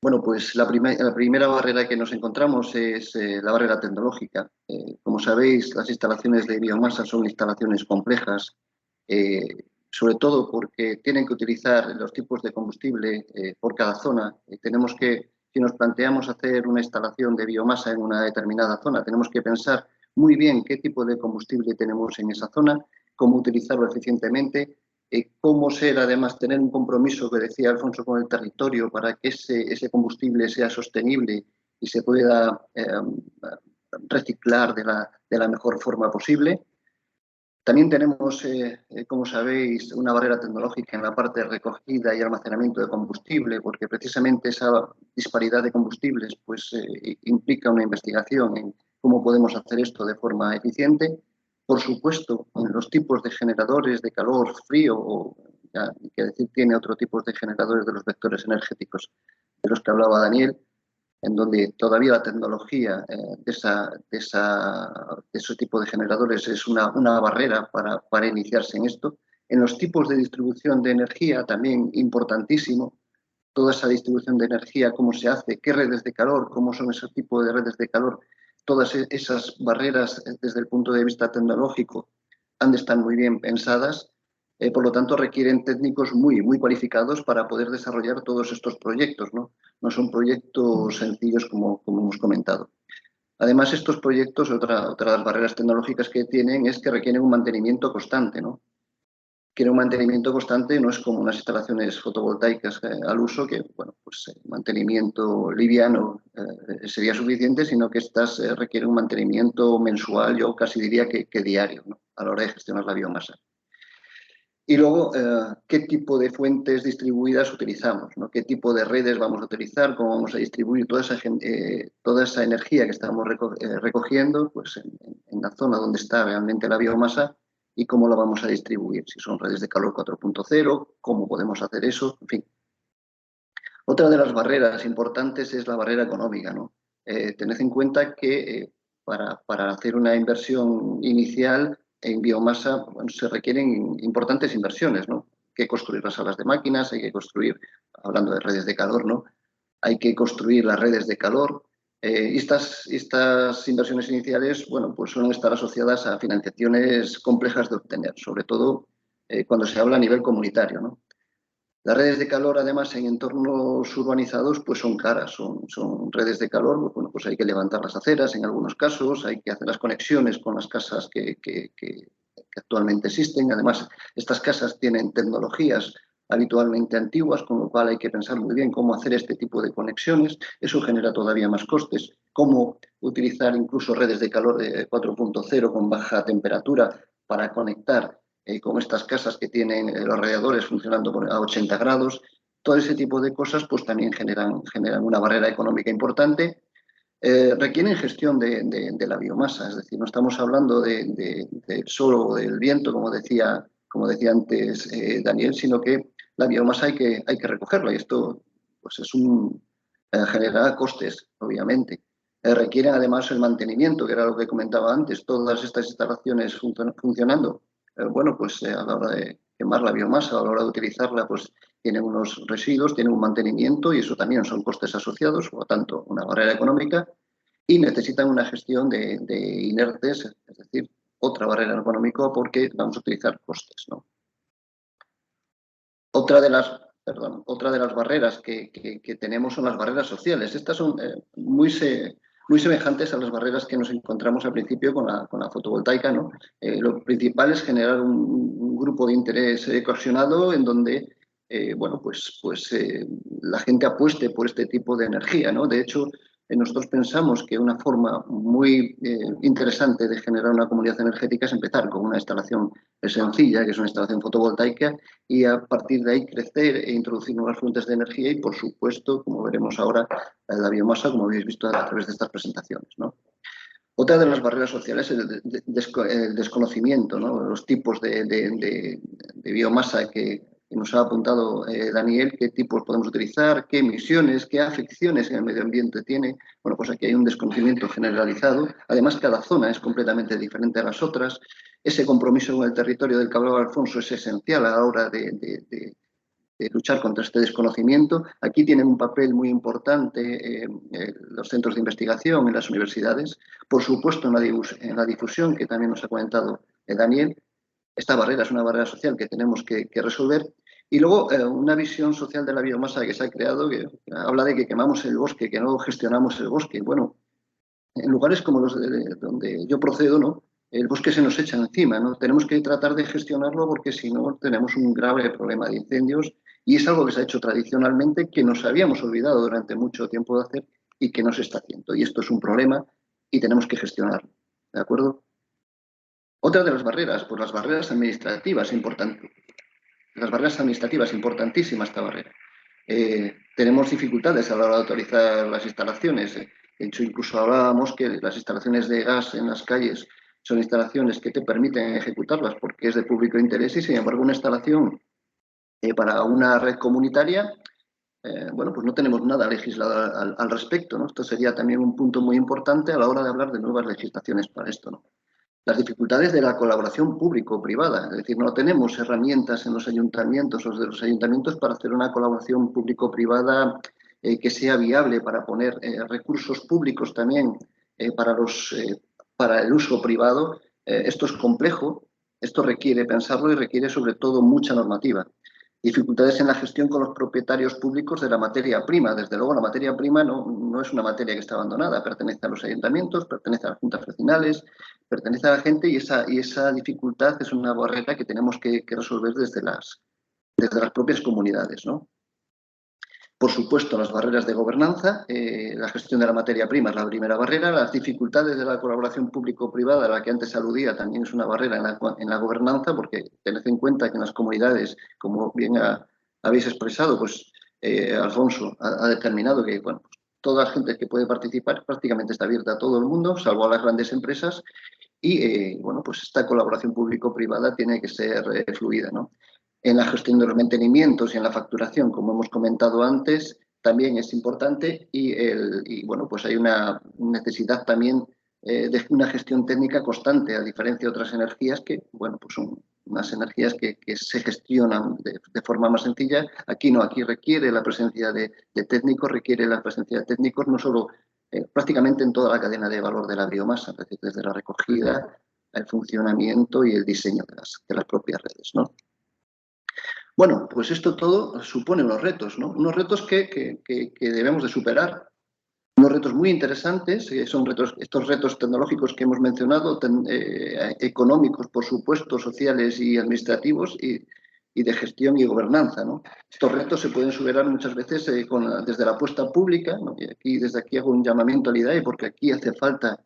Bueno, pues la primera barrera que nos encontramos es la barrera tecnológica. Como sabéis, las instalaciones de biomasa son instalaciones complejas, sobre todo porque tienen que utilizar los tipos de combustible por cada zona. Tenemos que, si nos planteamos hacer una instalación de biomasa en una determinada zona, tenemos que pensar muy bien qué tipo de combustible tenemos en esa zona, cómo utilizarlo eficientemente, cómo ser, además, tener un compromiso que decía Alfonso con el territorio para que ese combustible sea sostenible y se pueda reciclar de la mejor forma posible. También tenemos, como sabéis, una barrera tecnológica en la parte de recogida y almacenamiento de combustible, porque precisamente esa disparidad de combustibles pues, implica una investigación en cómo podemos hacer esto de forma eficiente. Por supuesto, en los tipos de generadores de calor, frío, o ya, que decir, tiene otro tipo de generadores de los vectores energéticos de los que hablaba Daniel, en donde todavía la tecnología de ese tipo de generadores es una barrera para iniciarse en esto. En los tipos de distribución de energía, también importantísimo, toda esa distribución de energía, cómo se hace, qué redes de calor, cómo son esos tipos de redes de calor, todas esas barreras desde el punto de vista tecnológico han de estar muy bien pensadas. Por lo tanto, requieren técnicos muy cualificados para poder desarrollar todos estos proyectos, ¿no? No son proyectos sencillos como hemos comentado. Además, estos proyectos, otra de las barreras tecnológicas que tienen es que requieren un mantenimiento constante, ¿no? Quiere un mantenimiento constante, no es como unas instalaciones fotovoltaicas al uso, que, bueno, pues mantenimiento liviano sería suficiente, sino que estas requieren un mantenimiento mensual, yo casi diría que diario, ¿no? A la hora de gestionar la biomasa. Y luego, ¿qué tipo de fuentes distribuidas utilizamos, ¿no? ¿Qué tipo de redes vamos a utilizar? ¿Cómo vamos a distribuir toda esa energía que estamos recogiendo pues, en la zona donde está realmente la biomasa? y cómo lo vamos a distribuir, si son redes de calor 4.0, cómo podemos hacer eso, en fin. Otra de las barreras importantes es la barrera económica, ¿no? Tened en cuenta que para hacer una inversión inicial en biomasa, bueno, se requieren importantes inversiones, ¿no? Hay que construir las salas de máquinas, hay que construir, hablando de redes de calor, ¿no? Hay que construir las redes de calor. Estas inversiones iniciales, bueno, pues suelen estar asociadas a financiaciones complejas de obtener, sobre todo cuando se habla a nivel comunitario, ¿no? Las redes de calor, además, en entornos urbanizados, pues son caras, son redes de calor, bueno, pues hay que levantar las aceras en algunos casos, hay que hacer las conexiones con las casas que actualmente existen. Además, estas casas tienen tecnologías habitualmente antiguas, con lo cual hay que pensar muy bien cómo hacer este tipo de conexiones. Eso genera todavía más costes. Cómo utilizar incluso redes de calor de 4.0 con baja temperatura para conectar con estas casas que tienen los radiadores funcionando a 80 grados. Todo ese tipo de cosas pues también generan una barrera económica importante. Requieren gestión de la biomasa, es decir, no estamos hablando del sol o del viento, como decía antes Daniel, sino que la biomasa hay que recogerla y esto pues genera costes, obviamente. Requieren además el mantenimiento, que era lo que comentaba antes, todas estas instalaciones funcionando. Bueno, pues a la hora de quemar la biomasa, a la hora de utilizarla, pues tiene unos residuos, tiene un mantenimiento y eso también son costes asociados, por lo tanto, una barrera económica y necesitan una gestión de inertes, es decir, otra barrera económica porque vamos a utilizar costes, ¿no? Otra de las barreras que tenemos son las barreras sociales. Estas son muy semejantes a las barreras que nos encontramos al principio con la fotovoltaica, ¿no? Lo principal es generar un grupo de interés cohesionado en donde bueno, pues la gente apueste por este tipo de energía, ¿no? De hecho, nosotros pensamos que una forma muy interesante de generar una comunidad energética es empezar con una instalación sencilla, que es una instalación fotovoltaica, y a partir de ahí crecer e introducir nuevas fuentes de energía y, por supuesto, como veremos ahora, la biomasa, como habéis visto a través de estas presentaciones, ¿no? Otra de las barreras sociales es el desconocimiento, ¿no? Los tipos de biomasa que nos ha apuntado Daniel, qué tipos podemos utilizar, qué emisiones, qué afecciones en el medio ambiente tiene. Bueno, pues aquí hay un desconocimiento generalizado. Además, cada zona es completamente diferente a las otras. Ese compromiso con el territorio del Cabral Alfonso es esencial a la hora de luchar contra este desconocimiento. Aquí tienen un papel muy importante los centros de investigación en las universidades, por supuesto en la difusión, que también nos ha comentado Daniel. Esta barrera es una barrera social que tenemos que resolver. Y luego una visión social de la biomasa que se ha creado, que habla de que quemamos el bosque, que no gestionamos el bosque. Bueno, en lugares como los donde yo procedo, ¿no? El bosque se nos echa encima, ¿no? Tenemos que tratar de gestionarlo porque si no tenemos un grave problema de incendios y es algo que se ha hecho tradicionalmente que nos habíamos olvidado durante mucho tiempo de hacer y que no se está haciendo. Y esto es un problema y tenemos que gestionarlo, ¿de acuerdo? Otra de las barreras, pues las barreras administrativas, importantes. Las barreras administrativas, importantísima esta barrera. Tenemos dificultades a la hora de autorizar las instalaciones. De hecho, incluso hablábamos que las instalaciones de gas en las calles son instalaciones que te permiten ejecutarlas porque es de público interés y, sin embargo, una instalación para una red comunitaria, bueno, pues no tenemos nada legislado al respecto, ¿no? Esto sería también un punto muy importante a la hora de hablar de nuevas legislaciones para esto, ¿no? Las dificultades de la colaboración público-privada, es decir, no tenemos herramientas en los ayuntamientos o de los ayuntamientos para hacer una colaboración público-privada que sea viable para poner recursos públicos también para el uso privado. Esto es complejo, esto requiere pensarlo y requiere sobre todo mucha normativa. Dificultades en la gestión con los propietarios públicos de la materia prima. Desde luego, la materia prima no es una materia que está abandonada, pertenece a los ayuntamientos, pertenece a las juntas vecinales, pertenece a la gente y esa dificultad es una barrera que tenemos que resolver desde las propias comunidades, ¿no? Por supuesto, las barreras de gobernanza, la gestión de la materia prima es la primera barrera, las dificultades de la colaboración público-privada, a la que antes aludía, también es una barrera en la gobernanza, porque tened en cuenta que en las comunidades, como bien habéis expresado, pues Alfonso ha determinado que bueno, pues, toda la gente que puede participar prácticamente está abierta a todo el mundo, salvo a las grandes empresas, y bueno, pues esta colaboración público-privada tiene que ser fluida, ¿no? En la gestión de los mantenimientos y en la facturación, como hemos comentado antes, también es importante y bueno, pues hay una necesidad también de una gestión técnica constante, a diferencia de otras energías que, bueno, pues son unas energías que se gestionan de forma más sencilla. Aquí no, aquí requiere la presencia de técnicos, requiere la presencia de técnicos no solo prácticamente en toda la cadena de valor de la biomasa, es decir, desde la recogida, el funcionamiento y el diseño de las propias redes, ¿no? Bueno, pues esto todo supone unos retos, ¿no? Unos retos que debemos de superar, unos retos muy interesantes, son estos retos tecnológicos que hemos mencionado, económicos, por supuesto, sociales y administrativos, y de gestión y gobernanza, ¿no? Estos retos se pueden superar muchas veces desde la apuesta pública, ¿no? Y desde aquí hago un llamamiento al IDAE, porque aquí hace falta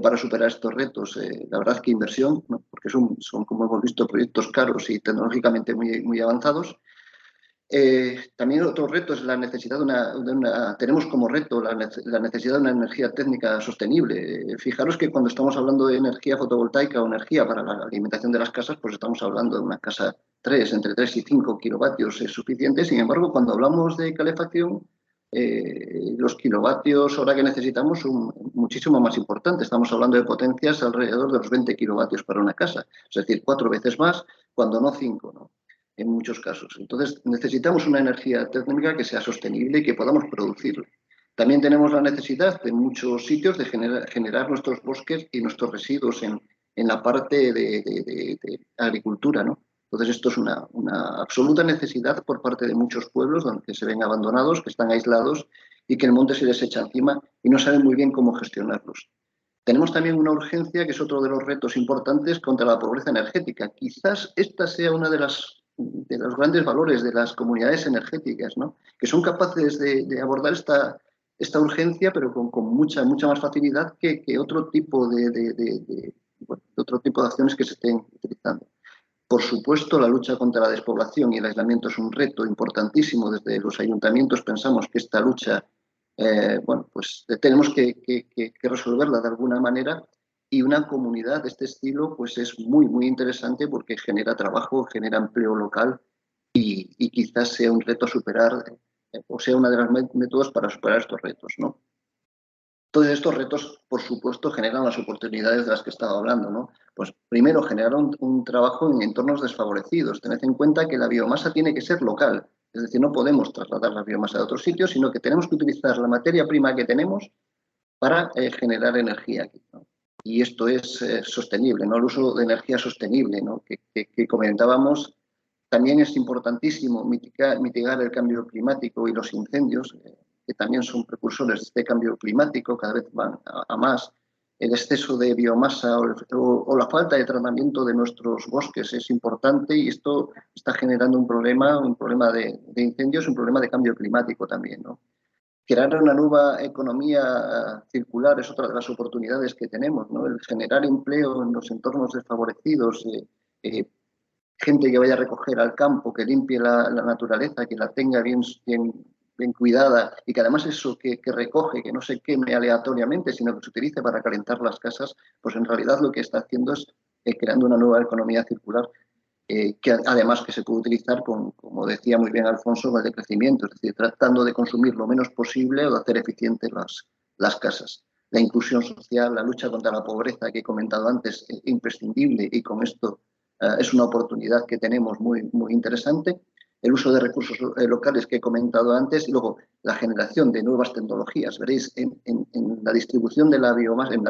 para superar estos retos, la verdad que inversión, ¿no? Porque son, como hemos visto, proyectos caros y tecnológicamente muy avanzados. También otro reto es la necesidad tenemos como reto la necesidad de una energía técnica sostenible. Fijaros que cuando estamos hablando de energía fotovoltaica o energía para la alimentación de las casas, pues estamos hablando de una casa entre 3 y 5 kilovatios es suficiente. Sin embargo, cuando hablamos de calefacción, los kilovatios hora que necesitamos son muchísimo más importantes. Estamos hablando de potencias alrededor de los 20 kilovatios para una casa, es decir, 4 veces más, cuando no 5, ¿no? En muchos casos. Entonces, necesitamos una energía térmica que sea sostenible y que podamos producirla. También tenemos la necesidad de muchos sitios de generar nuestros bosques y nuestros residuos en la parte de agricultura, ¿no? Entonces, esto es una absoluta necesidad por parte de muchos pueblos donde se ven abandonados, que están aislados y que el monte se les echa encima y no saben muy bien cómo gestionarlos. Tenemos también una urgencia, que es otro de los retos importantes, contra la pobreza energética. Quizás esta sea una de los grandes valores de las comunidades energéticas, ¿no? Que son capaces de abordar esta urgencia, pero con mucha más facilidad que otro tipo otro tipo de acciones que se estén utilizando. Por supuesto, la lucha contra la despoblación y el aislamiento es un reto importantísimo. Desde los ayuntamientos pensamos que esta lucha, bueno, pues tenemos que resolverla de alguna manera, y una comunidad de este estilo pues es muy interesante porque genera trabajo, genera empleo local y quizás sea un reto a superar, o sea una de las métodos para superar estos retos, ¿no? Todos estos retos, por supuesto, generan las oportunidades de las que estaba hablando, ¿no? Pues primero, generar un trabajo en entornos desfavorecidos. Tened en cuenta que la biomasa tiene que ser local, es decir, no podemos trasladar la biomasa a otros sitios, sino que tenemos que utilizar la materia prima que tenemos para generar energía aquí, ¿no? Y esto es sostenible, ¿no? El uso de energía sostenible, ¿no? Que comentábamos. También es importantísimo mitigar el cambio climático y los incendios, que también son precursores de este cambio climático, cada vez van a más. El exceso de biomasa o la falta de tratamiento de nuestros bosques es importante, y esto está generando un problema de incendios, un problema de cambio climático también, ¿no? Crear una nueva economía circular es otra de las oportunidades que tenemos, ¿no? El generar empleo en los entornos desfavorecidos, gente que vaya a recoger al campo, que limpie la naturaleza, que la tenga bien cuidada, y que además eso que recoge, que no se queme aleatoriamente, sino que se utilice para calentar las casas, pues en realidad lo que está haciendo es creando una nueva economía circular, que además que se puede utilizar, como decía muy bien Alfonso, con el decrecimiento, es decir, tratando de consumir lo menos posible o de hacer eficientes las casas. La inclusión social, la lucha contra la pobreza que he comentado antes, es imprescindible, y con esto es una oportunidad que tenemos muy interesante. El uso de recursos locales que he comentado antes, y luego la generación de nuevas tecnologías. Veréis, en la distribución de la biomasa, en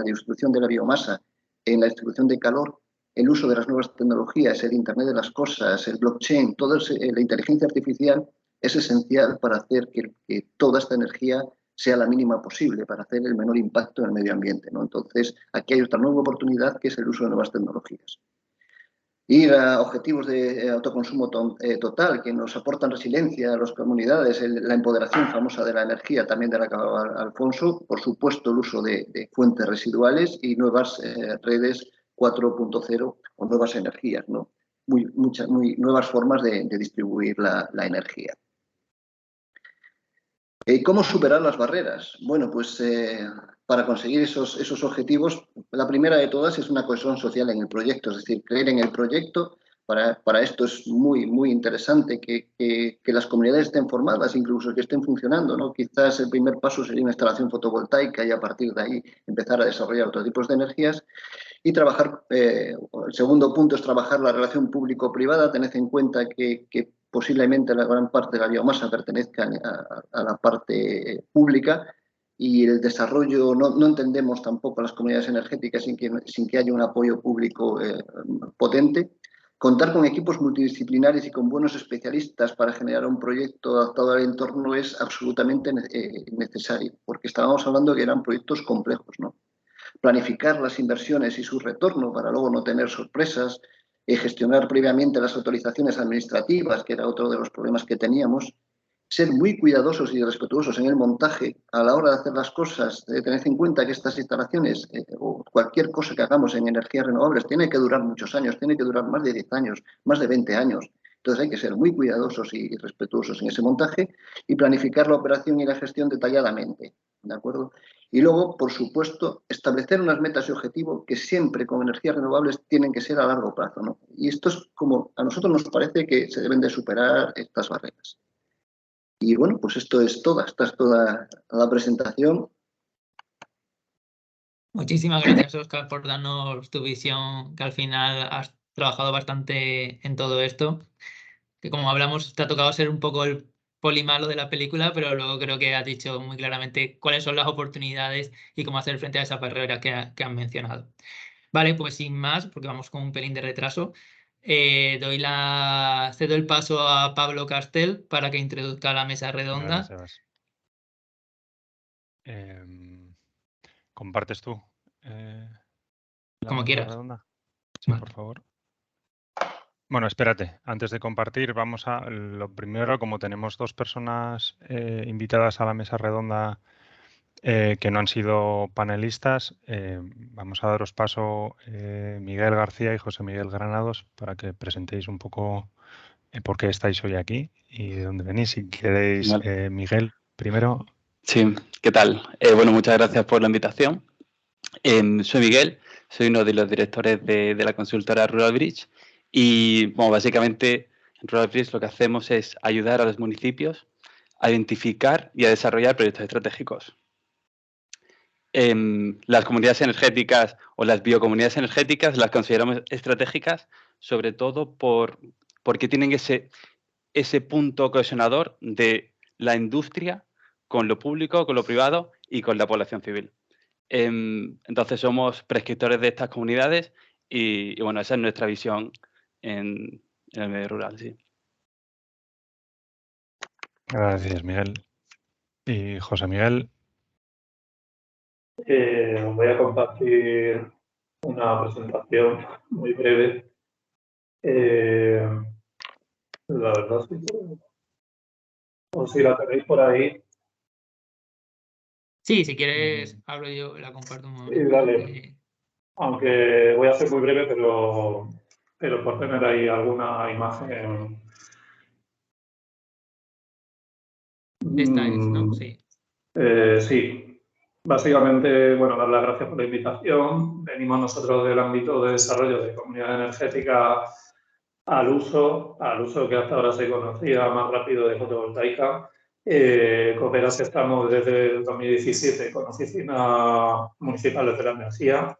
la distribución de calor, el uso de las nuevas tecnologías, el Internet de las cosas, el blockchain, la inteligencia artificial es esencial para hacer que toda esta energía sea la mínima posible, para hacer el menor impacto en el medio ambiente, ¿no? Entonces, aquí hay otra nueva oportunidad, que es el uso de nuevas tecnologías. Ir a objetivos de autoconsumo total, que nos aportan resiliencia a las comunidades, la empoderación famosa de la energía, también de la que hablaba Alfonso, por supuesto el uso de fuentes residuales y nuevas redes 4.0 o nuevas energías, ¿no? Nuevas formas de distribuir la energía. ¿Cómo superar las barreras? Bueno, pues para conseguir esos objetivos, la primera de todas es una cohesión social en el proyecto, es decir, creer en el proyecto. Para esto es muy, muy interesante que las comunidades estén formadas, incluso que estén funcionando, ¿no? Quizás el primer paso sería una instalación fotovoltaica y a partir de ahí empezar a desarrollar otros tipos de energías. Y trabajar, el segundo punto es trabajar la relación público-privada. Tened en cuenta que posiblemente la gran parte de la biomasa pertenezca a la parte pública y el desarrollo, no entendemos tampoco las comunidades energéticas sin que haya un apoyo público potente. Contar con equipos multidisciplinares y con buenos especialistas para generar un proyecto adaptado al entorno es absolutamente necesario, porque estábamos hablando de que eran proyectos complejos, ¿no? Planificar las inversiones y su retorno para luego no tener sorpresas, gestionar previamente las autorizaciones administrativas, que era otro de los problemas que teníamos, ser muy cuidadosos y respetuosos en el montaje a la hora de hacer las cosas. Tened en cuenta que estas instalaciones o cualquier cosa que hagamos en energías renovables tiene que durar muchos años, tiene que durar más de 10 años, más de 20 años. Entonces hay que ser muy cuidadosos y respetuosos en ese montaje y planificar la operación y la gestión detalladamente, ¿de acuerdo? Y luego, por supuesto, establecer unas metas y objetivos que siempre con energías renovables tienen que ser a largo plazo, ¿no? Y esto es como a nosotros nos parece que se deben de superar estas barreras. Y bueno, pues esta es toda la presentación. Muchísimas gracias, Óscar, por darnos tu visión, que al final has trabajado bastante en todo esto. Que como hablamos, te ha tocado ser un poco el polimalo de la película, pero luego creo que has dicho muy claramente cuáles son las oportunidades y cómo hacer frente a esas barreras que han mencionado. Vale, pues sin más, porque vamos con un pelín de retraso, cedo el paso a Pablo Castel para que introduzca la mesa redonda. Gracias, Sebas. ¿Compartes tú la Como mesa quieras. redonda? Sí, Vale. por favor. Bueno, espérate, antes de compartir, vamos a lo primero, como tenemos dos personas invitadas a la mesa redonda que no han sido panelistas, vamos a daros paso Miguel García y José Miguel Granados para que presentéis un poco por qué estáis hoy aquí y de dónde venís. Si queréis, Vale. Miguel, primero. Sí, ¿qué tal? Bueno, muchas gracias por la invitación. Soy Miguel, soy uno de los directores de la consultora Rural Bridge y, bueno, básicamente en Rural Bridge lo que hacemos es ayudar a los municipios a identificar y a desarrollar proyectos estratégicos. Las comunidades energéticas o las biocomunidades energéticas las consideramos estratégicas sobre todo porque tienen ese punto cohesionador de la industria con lo público, con lo privado y con la población civil. Entonces somos prescriptores de estas comunidades y bueno, esa es nuestra visión en el medio rural, sí. Gracias, Miguel. Y José Miguel. Voy a compartir una presentación muy breve. La verdad, o si la tenéis por ahí. Sí, si quieres, hablo yo, la comparto un momento. Sí, dale. Aunque voy a ser muy breve, pero por tener ahí alguna imagen. Esta es, ¿no? Sí. Sí. Básicamente, bueno, dar las gracias por la invitación. Venimos nosotros del ámbito de desarrollo de comunidad energética al uso que hasta ahora se conocía más rápido de fotovoltaica. Cooperas estamos desde el 2017 con oficinas municipales de la energía.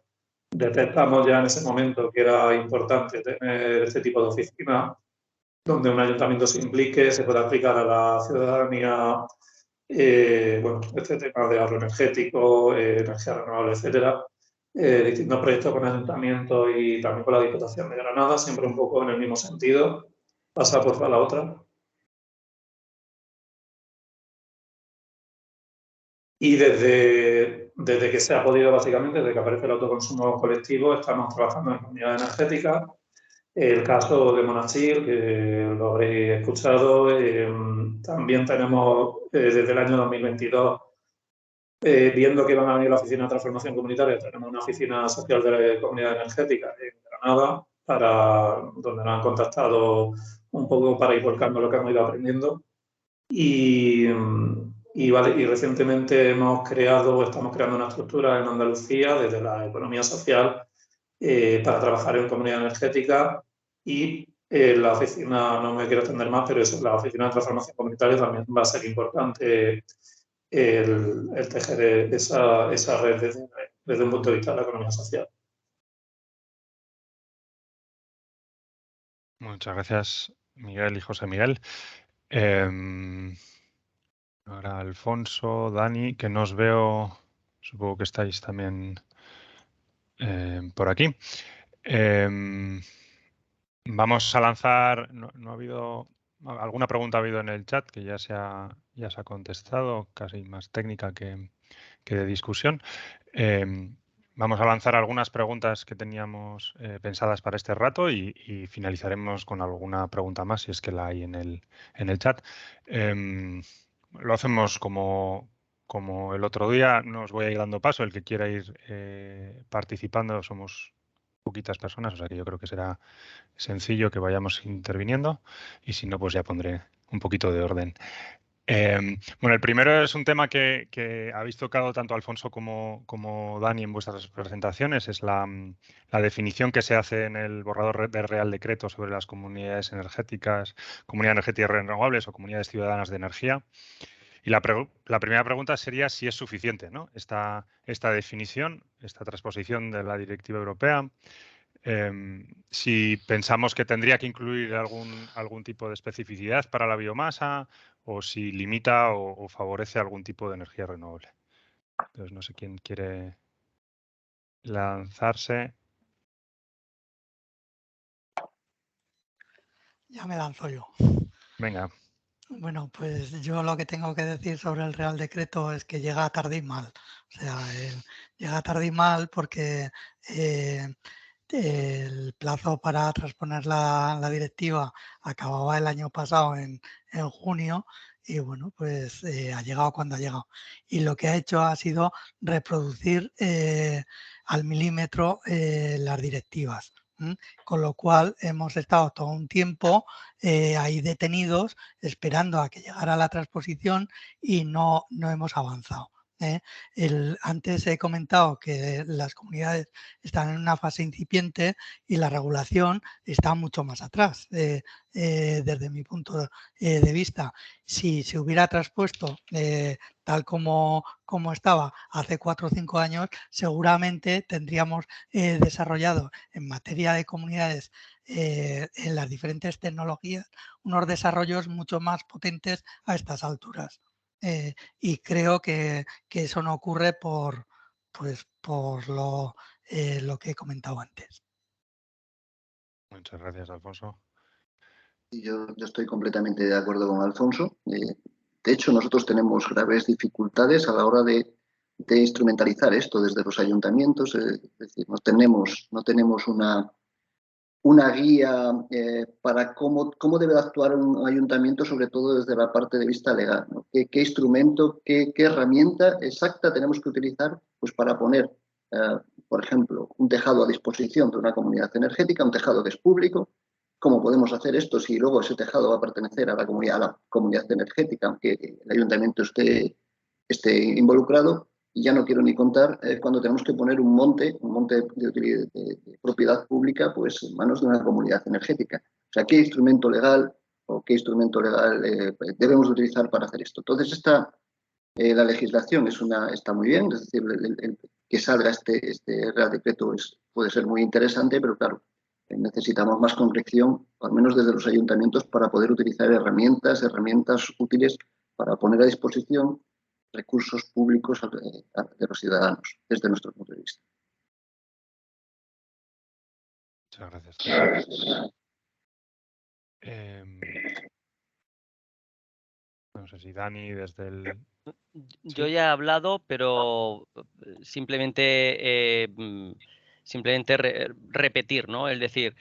Detectamos ya en ese momento que era importante tener este tipo de oficina donde un ayuntamiento se implique, se pueda aplicar a la ciudadanía bueno, este tema de ahorro energético, energía renovable, etcétera. Distintos proyectos con ayuntamientos y también con la Diputación de Granada, siempre un poco en el mismo sentido. Pasa por la otra. Y desde que se ha podido, básicamente, desde que aparece el autoconsumo colectivo, estamos trabajando en comunidad energética. El caso de Monachil, que lo habréis escuchado, también tenemos desde el año 2022, viendo que van a venir la Oficina de Transformación Comunitaria, tenemos una oficina social de comunidad energética en Granada, donde nos han contactado un poco para ir volcando lo que hemos ido aprendiendo. Y Y recientemente estamos creando una estructura en Andalucía desde la economía social para trabajar en comunidad energética y la oficina, no me quiero extender más, pero eso, la oficina de transformación comunitaria también va a ser importante el tejer esa red desde un punto de vista de la economía social. Muchas gracias, Miguel y José Miguel. Ahora Alfonso, Dani, que no os veo, supongo que estáis también por aquí. Vamos a lanzar, no ha habido, alguna pregunta ha habido en el chat que ya se ha contestado, casi más técnica que de discusión. Vamos a lanzar algunas preguntas que teníamos pensadas para este rato y finalizaremos con alguna pregunta más si es que la hay en el chat. Lo hacemos como el otro día, no os voy a ir dando paso, el que quiera ir participando, somos poquitas personas, o sea que yo creo que será sencillo que vayamos interviniendo y si no, pues ya pondré un poquito de orden. Bueno, el primero es un tema que habéis tocado tanto Alfonso como Dani en vuestras presentaciones, es la definición que se hace en el borrador del Real Decreto sobre las comunidades energéticas, comunidades energéticas renovables o comunidades ciudadanas de energía. Y la primera pregunta sería si es suficiente, ¿no? Esta definición, esta transposición de la directiva europea. Si pensamos que tendría que incluir algún tipo de especificidad para la biomasa o si limita o favorece algún tipo de energía renovable. Entonces, no sé quién quiere lanzarse. Ya me lanzo yo. Venga. Bueno, pues yo lo que tengo que decir sobre el Real Decreto es que llega tarde y mal. O sea, llega tarde y mal porque el plazo para transponer la directiva acababa el año pasado en junio y bueno, pues ha llegado cuando ha llegado. Y lo que ha hecho ha sido reproducir al milímetro las directivas. Con lo cual hemos estado todo un tiempo ahí detenidos esperando a que llegara la transposición y no hemos avanzado. Antes he comentado que las comunidades están en una fase incipiente y la regulación está mucho más atrás. Desde mi punto de vista, si se hubiera transpuesto tal como estaba hace 4 o 5 años, seguramente tendríamos desarrollado en materia de comunidades en las diferentes tecnologías unos desarrollos mucho más potentes a estas alturas. Y creo que eso no ocurre por lo que he comentado antes. Muchas gracias, Alfonso. Yo estoy completamente de acuerdo con Alfonso. De hecho, nosotros tenemos graves dificultades a la hora de instrumentalizar esto desde los ayuntamientos. Es decir, no tenemos una guía para cómo debe actuar un ayuntamiento, sobre todo desde la parte de vista legal, ¿no? ¿Qué instrumento, qué herramienta exacta tenemos que utilizar pues, para poner, por ejemplo, un tejado a disposición de una comunidad energética, un tejado que es público? ¿Cómo podemos hacer esto si luego ese tejado va a pertenecer a la comunidad energética, aunque el ayuntamiento esté involucrado? Y ya no quiero ni contar cuando tenemos que poner un monte de propiedad pública pues, en manos de una comunidad energética. O sea, ¿qué instrumento legal debemos utilizar para hacer esto? Entonces, la legislación está muy bien, es decir, que salga este Real Decreto puede ser muy interesante, pero claro, necesitamos más concreción, al menos desde los ayuntamientos, para poder utilizar herramientas útiles para poner a disposición recursos públicos de los ciudadanos, desde nuestro punto de vista. Muchas gracias. No sé si Dani desde el... Yo ya he hablado, pero simplemente repetir, ¿no? Es decir,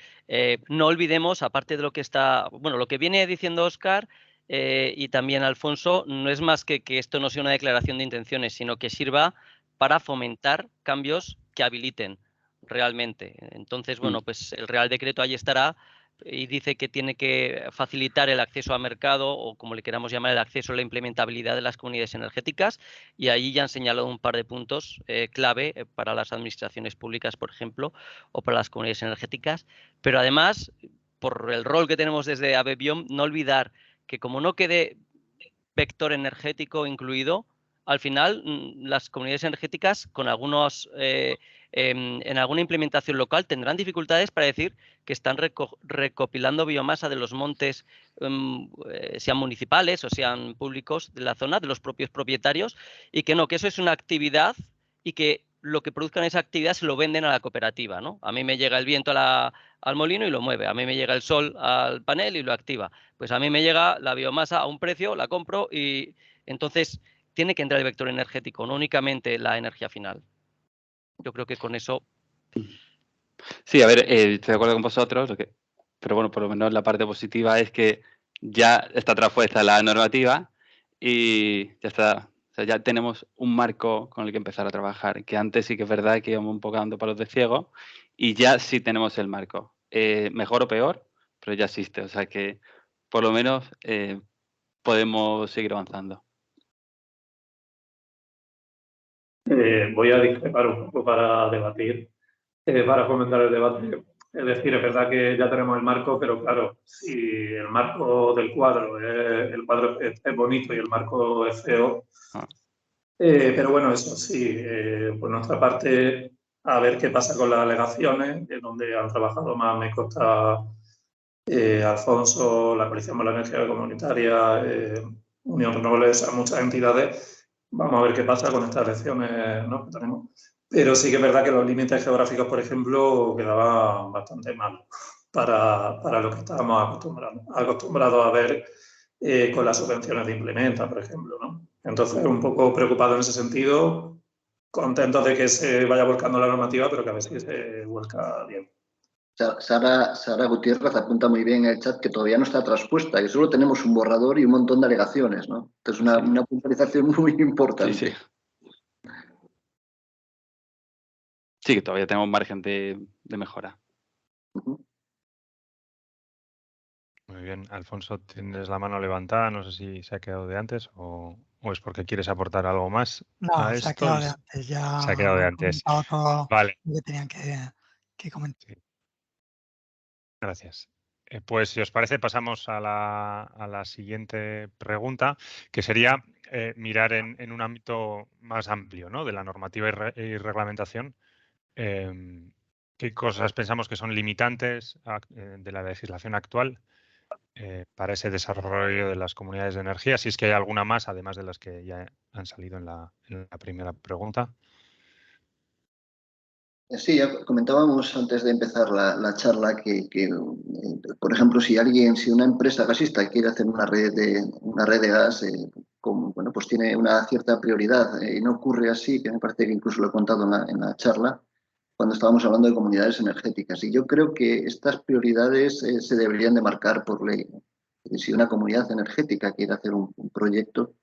no olvidemos, aparte de lo que lo que viene diciendo Óscar y también Alfonso, no es más que esto no sea una declaración de intenciones, sino que sirva para fomentar cambios que habiliten realmente. Entonces, bueno, pues el Real Decreto ahí estará, y dice que tiene que facilitar el acceso al mercado, o como le queramos llamar, el acceso a la implementabilidad de las comunidades energéticas, y allí ya han señalado un par de puntos clave para las administraciones públicas, por ejemplo, o para las comunidades energéticas. Pero además, por el rol que tenemos desde ABBiom, no olvidar que como no quede vector energético incluido, al final las comunidades energéticas con algunos en alguna implementación local tendrán dificultades para decir que están recopilando biomasa de los montes, sean municipales o sean públicos de la zona, de los propios propietarios, y que no, que eso es una actividad y que lo que produzcan esa actividad se lo venden a la cooperativa, ¿no? A mí me llega el viento al molino y lo mueve, a mí me llega el sol al panel y lo activa, pues a mí me llega la biomasa a un precio, la compro, y entonces tiene que entrar el vector energético, no únicamente la energía final. Yo creo que con eso... Sí, a ver, estoy de acuerdo con vosotros, pero bueno, por lo menos la parte positiva es que ya está traspuesta la normativa y ya está. O sea, ya tenemos un marco con el que empezar a trabajar, que antes sí que es verdad que íbamos un poco dando palos de ciego, y ya sí tenemos el marco. Mejor o peor, pero ya existe. O sea que por lo menos podemos seguir avanzando. Voy a discrepar un poco para debatir, para fomentar el debate. Es decir, es verdad que ya tenemos el marco, pero claro, si el marco del cuadro, el cuadro es bonito y el marco es feo, pero bueno, eso sí, por nuestra parte, a ver qué pasa con las alegaciones, donde han trabajado más, me consta Alfonso, la Coalición por la Energía Comunitaria, Unión Renovables, a muchas entidades. Vamos a ver qué pasa con estas elecciones, ¿no?, que tenemos. Pero sí que es verdad que los límites geográficos, por ejemplo, quedaban bastante mal para lo que estábamos acostumbrados a ver con las subvenciones de Implementa, por ejemplo, ¿no? Entonces, un poco preocupado en ese sentido, contentos de que se vaya volcando la normativa, pero que a ver si se vuelca bien. Sara Gutiérrez apunta muy bien en el chat que todavía no está traspuesta, que solo tenemos un borrador y un montón de alegaciones, ¿no? Entonces, una puntualización muy importante. Sí, sí. Sí, que todavía tenemos margen de mejora. Muy bien, Alfonso, tienes la mano levantada, no sé si se ha quedado de antes o es porque quieres aportar algo más a esto. Se ha quedado de antes, ya se ha quedado de antes. Todo vale. Lo que tenían que comentar. Sí. Gracias. Pues si os parece pasamos a la siguiente pregunta, que sería mirar en un ámbito más amplio, ¿no?, de la normativa y reglamentación. ¿Qué cosas pensamos que son limitantes de la legislación actual para ese desarrollo de las comunidades de energía? Si es que hay alguna más, además de las que ya han salido en la primera pregunta. Sí, ya comentábamos antes de empezar la charla que, por ejemplo, si una empresa gasista quiere hacer una red de gas, bueno, pues tiene una cierta prioridad. Y no ocurre así, que me parece que incluso lo he contado en la charla, cuando estábamos hablando de comunidades energéticas. Y yo creo que estas prioridades se deberían de marcar por ley. Si una comunidad energética quiere hacer un proyecto,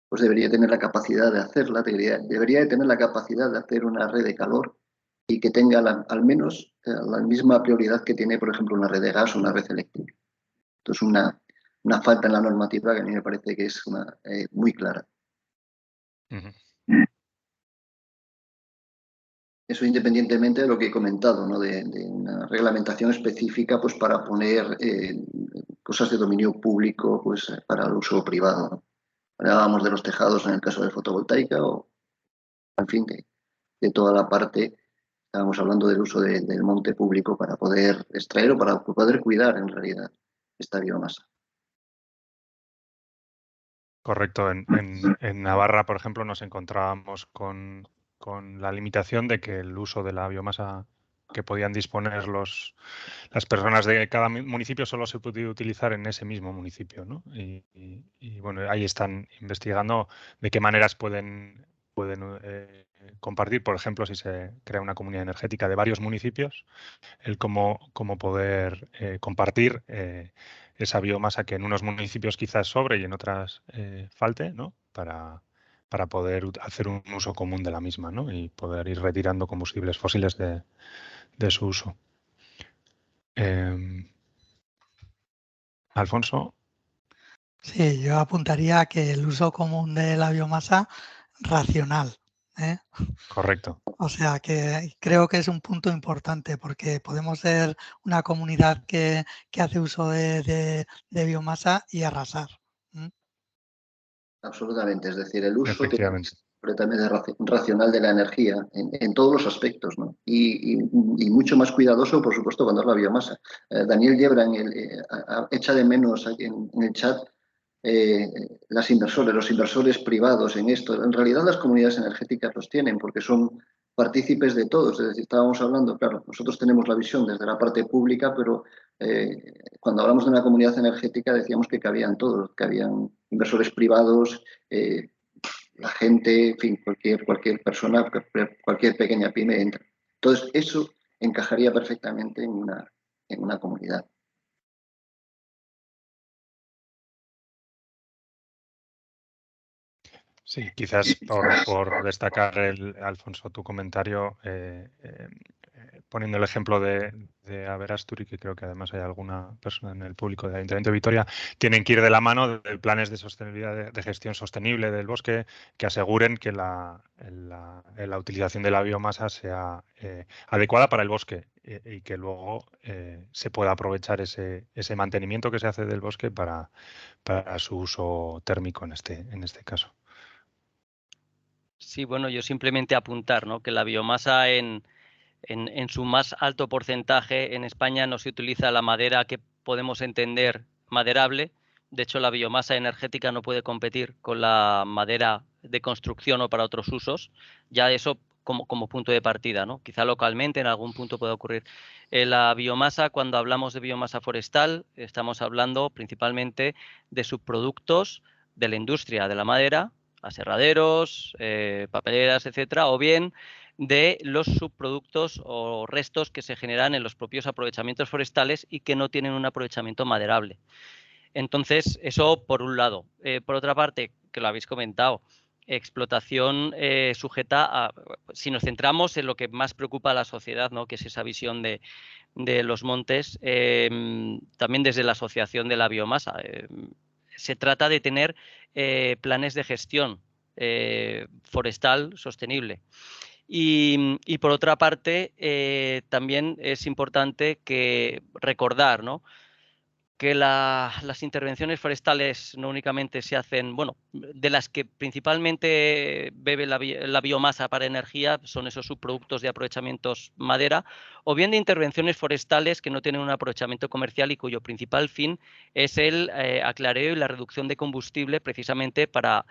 pues debería tener la capacidad de hacerla, debería de tener la capacidad de hacer una red de calor y que tenga al menos la misma prioridad que tiene, por ejemplo, una red de gas o una red eléctrica. Esto es una falta en la normativa que a mí me parece que es muy clara. Eso independientemente de lo que he comentado, ¿no?, de una reglamentación específica pues, para poner cosas de dominio público pues, para el uso privado, ¿no? Hablábamos de los tejados en el caso de fotovoltaica o, en fin, de toda la parte. Estábamos hablando del uso del monte público para poder extraer o para poder cuidar, en realidad, esta biomasa. Correcto. En Navarra, por ejemplo, nos encontrábamos con la limitación de que el uso de la biomasa que podían disponer las personas de cada municipio solo se podía utilizar en ese mismo municipio, ¿no? Y bueno, ahí están investigando de qué maneras pueden compartir, por ejemplo, si se crea una comunidad energética de varios municipios, el cómo poder compartir esa biomasa que en unos municipios quizás sobre y en otras falte, ¿no?, para poder hacer un uso común de la misma, ¿no?, y poder ir retirando combustibles fósiles de su uso. Alfonso. Sí, yo apuntaría que el uso común de la biomasa racional, ¿eh? Correcto. O sea que creo que es un punto importante porque podemos ser una comunidad que hace uso de biomasa y arrasar. Absolutamente, es decir, el uso Efectivamente. completamente racional de la energía en todos los aspectos, ¿no? Y mucho más cuidadoso, por supuesto, cuando es la biomasa. Daniel Yebra echa de menos en el chat los inversores privados en esto. En realidad las comunidades energéticas los tienen porque son partícipes de todos. Es decir, estábamos hablando, claro, nosotros tenemos la visión desde la parte pública, pero cuando hablamos de una comunidad energética decíamos que cabían todos, que habían inversores privados, la gente, en fin, cualquier persona, cualquier pequeña pyme entra. Entonces, eso encajaría perfectamente en una comunidad. Sí, quizás por destacar, Alfonso, tu comentario, poniendo el ejemplo de Aberasturi, que creo que además hay alguna persona en el público del Ayuntamiento de Vitoria, tienen que ir de la mano de planes de sostenibilidad, de gestión sostenible del bosque, que aseguren que la utilización de la biomasa sea adecuada para el bosque y que luego se pueda aprovechar ese mantenimiento que se hace del bosque para su uso térmico en este caso. Sí, bueno, yo simplemente apuntar, ¿no?, que la biomasa en su más alto porcentaje en España no se utiliza la madera que podemos entender maderable. De hecho, la biomasa energética no puede competir con la madera de construcción o para otros usos. Ya eso como punto de partida, ¿no? Quizá localmente en algún punto pueda ocurrir. La biomasa, cuando hablamos de biomasa forestal, estamos hablando principalmente de subproductos de la industria de la madera, aserraderos, papeleras, etcétera, o bien de los subproductos o restos que se generan en los propios aprovechamientos forestales y que no tienen un aprovechamiento maderable. Entonces, eso por un lado. Por otra parte, que lo habéis comentado, explotación sujeta a, si nos centramos en lo que más preocupa a la sociedad, ¿no?, que es esa visión de los montes, también desde la Asociación de la Biomasa, se trata de tener planes de gestión forestal sostenible. Y por otra parte, también es importante recordar, ¿no?, que las intervenciones forestales no únicamente se hacen, bueno, de las que principalmente bebe la biomasa para energía son esos subproductos de aprovechamientos madera, o bien de intervenciones forestales que no tienen un aprovechamiento comercial y cuyo principal fin es el aclareo y la reducción de combustible precisamente para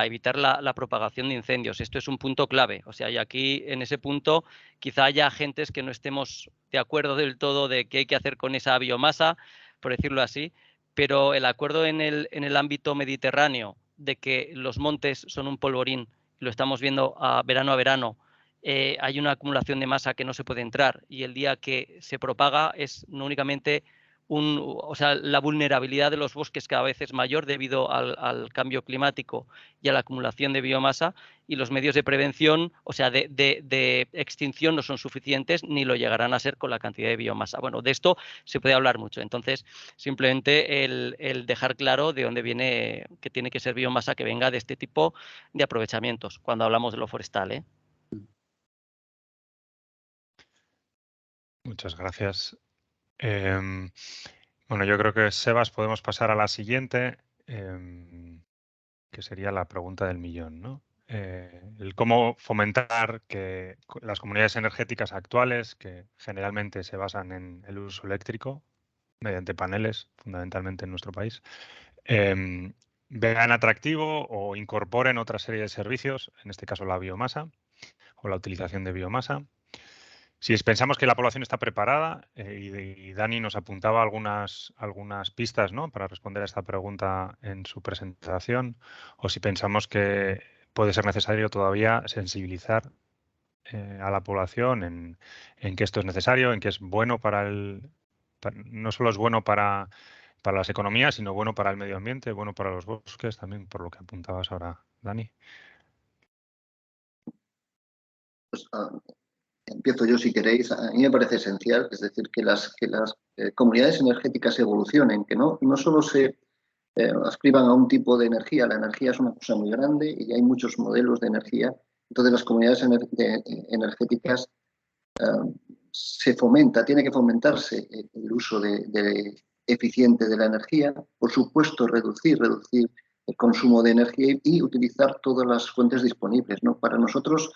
evitar la propagación de incendios. Esto es un punto clave. O sea, y aquí en ese punto quizá haya agentes que no estemos de acuerdo del todo de qué hay que hacer con esa biomasa, por decirlo así, pero el acuerdo en el ámbito mediterráneo de que los montes son un polvorín, lo estamos viendo a verano, hay una acumulación de masa que no se puede entrar y el día que se propaga es no únicamente la vulnerabilidad de los bosques cada vez es mayor debido al cambio climático y a la acumulación de biomasa, y los medios de prevención, o sea, de extinción no son suficientes ni lo llegarán a ser con la cantidad de biomasa. Bueno, de esto se puede hablar mucho. Entonces, simplemente el dejar claro de dónde viene, que tiene que ser biomasa que venga de este tipo de aprovechamientos cuando hablamos de lo forestal, ¿eh? Muchas gracias. Bueno, yo creo que, Sebas, podemos pasar a la siguiente, que sería la pregunta del millón, ¿no? El cómo fomentar que las comunidades energéticas actuales, que generalmente se basan en el uso eléctrico, mediante paneles, fundamentalmente en nuestro país, vean atractivo o incorporen otra serie de servicios, en este caso la biomasa o la utilización de biomasa. Si pensamos que la población está preparada, y Dani nos apuntaba algunas pistas, ¿no?, para responder a esta pregunta en su presentación, o si pensamos que puede ser necesario todavía sensibilizar a la población en que esto es necesario, en que es bueno no solo es bueno para las economías, sino bueno para el medio ambiente, bueno para los bosques, también por lo que apuntabas ahora, Dani. Pues, empiezo yo si queréis. A mí me parece esencial, es decir, que las comunidades energéticas evolucionen, que no solo se adscriban a un tipo de energía. La energía es una cosa muy grande y hay muchos modelos de energía. Entonces, las comunidades energéticas se fomenta, tiene que fomentarse el uso eficiente de la energía, por supuesto reducir el consumo de energía y utilizar todas las fuentes disponibles, ¿no? Para nosotros,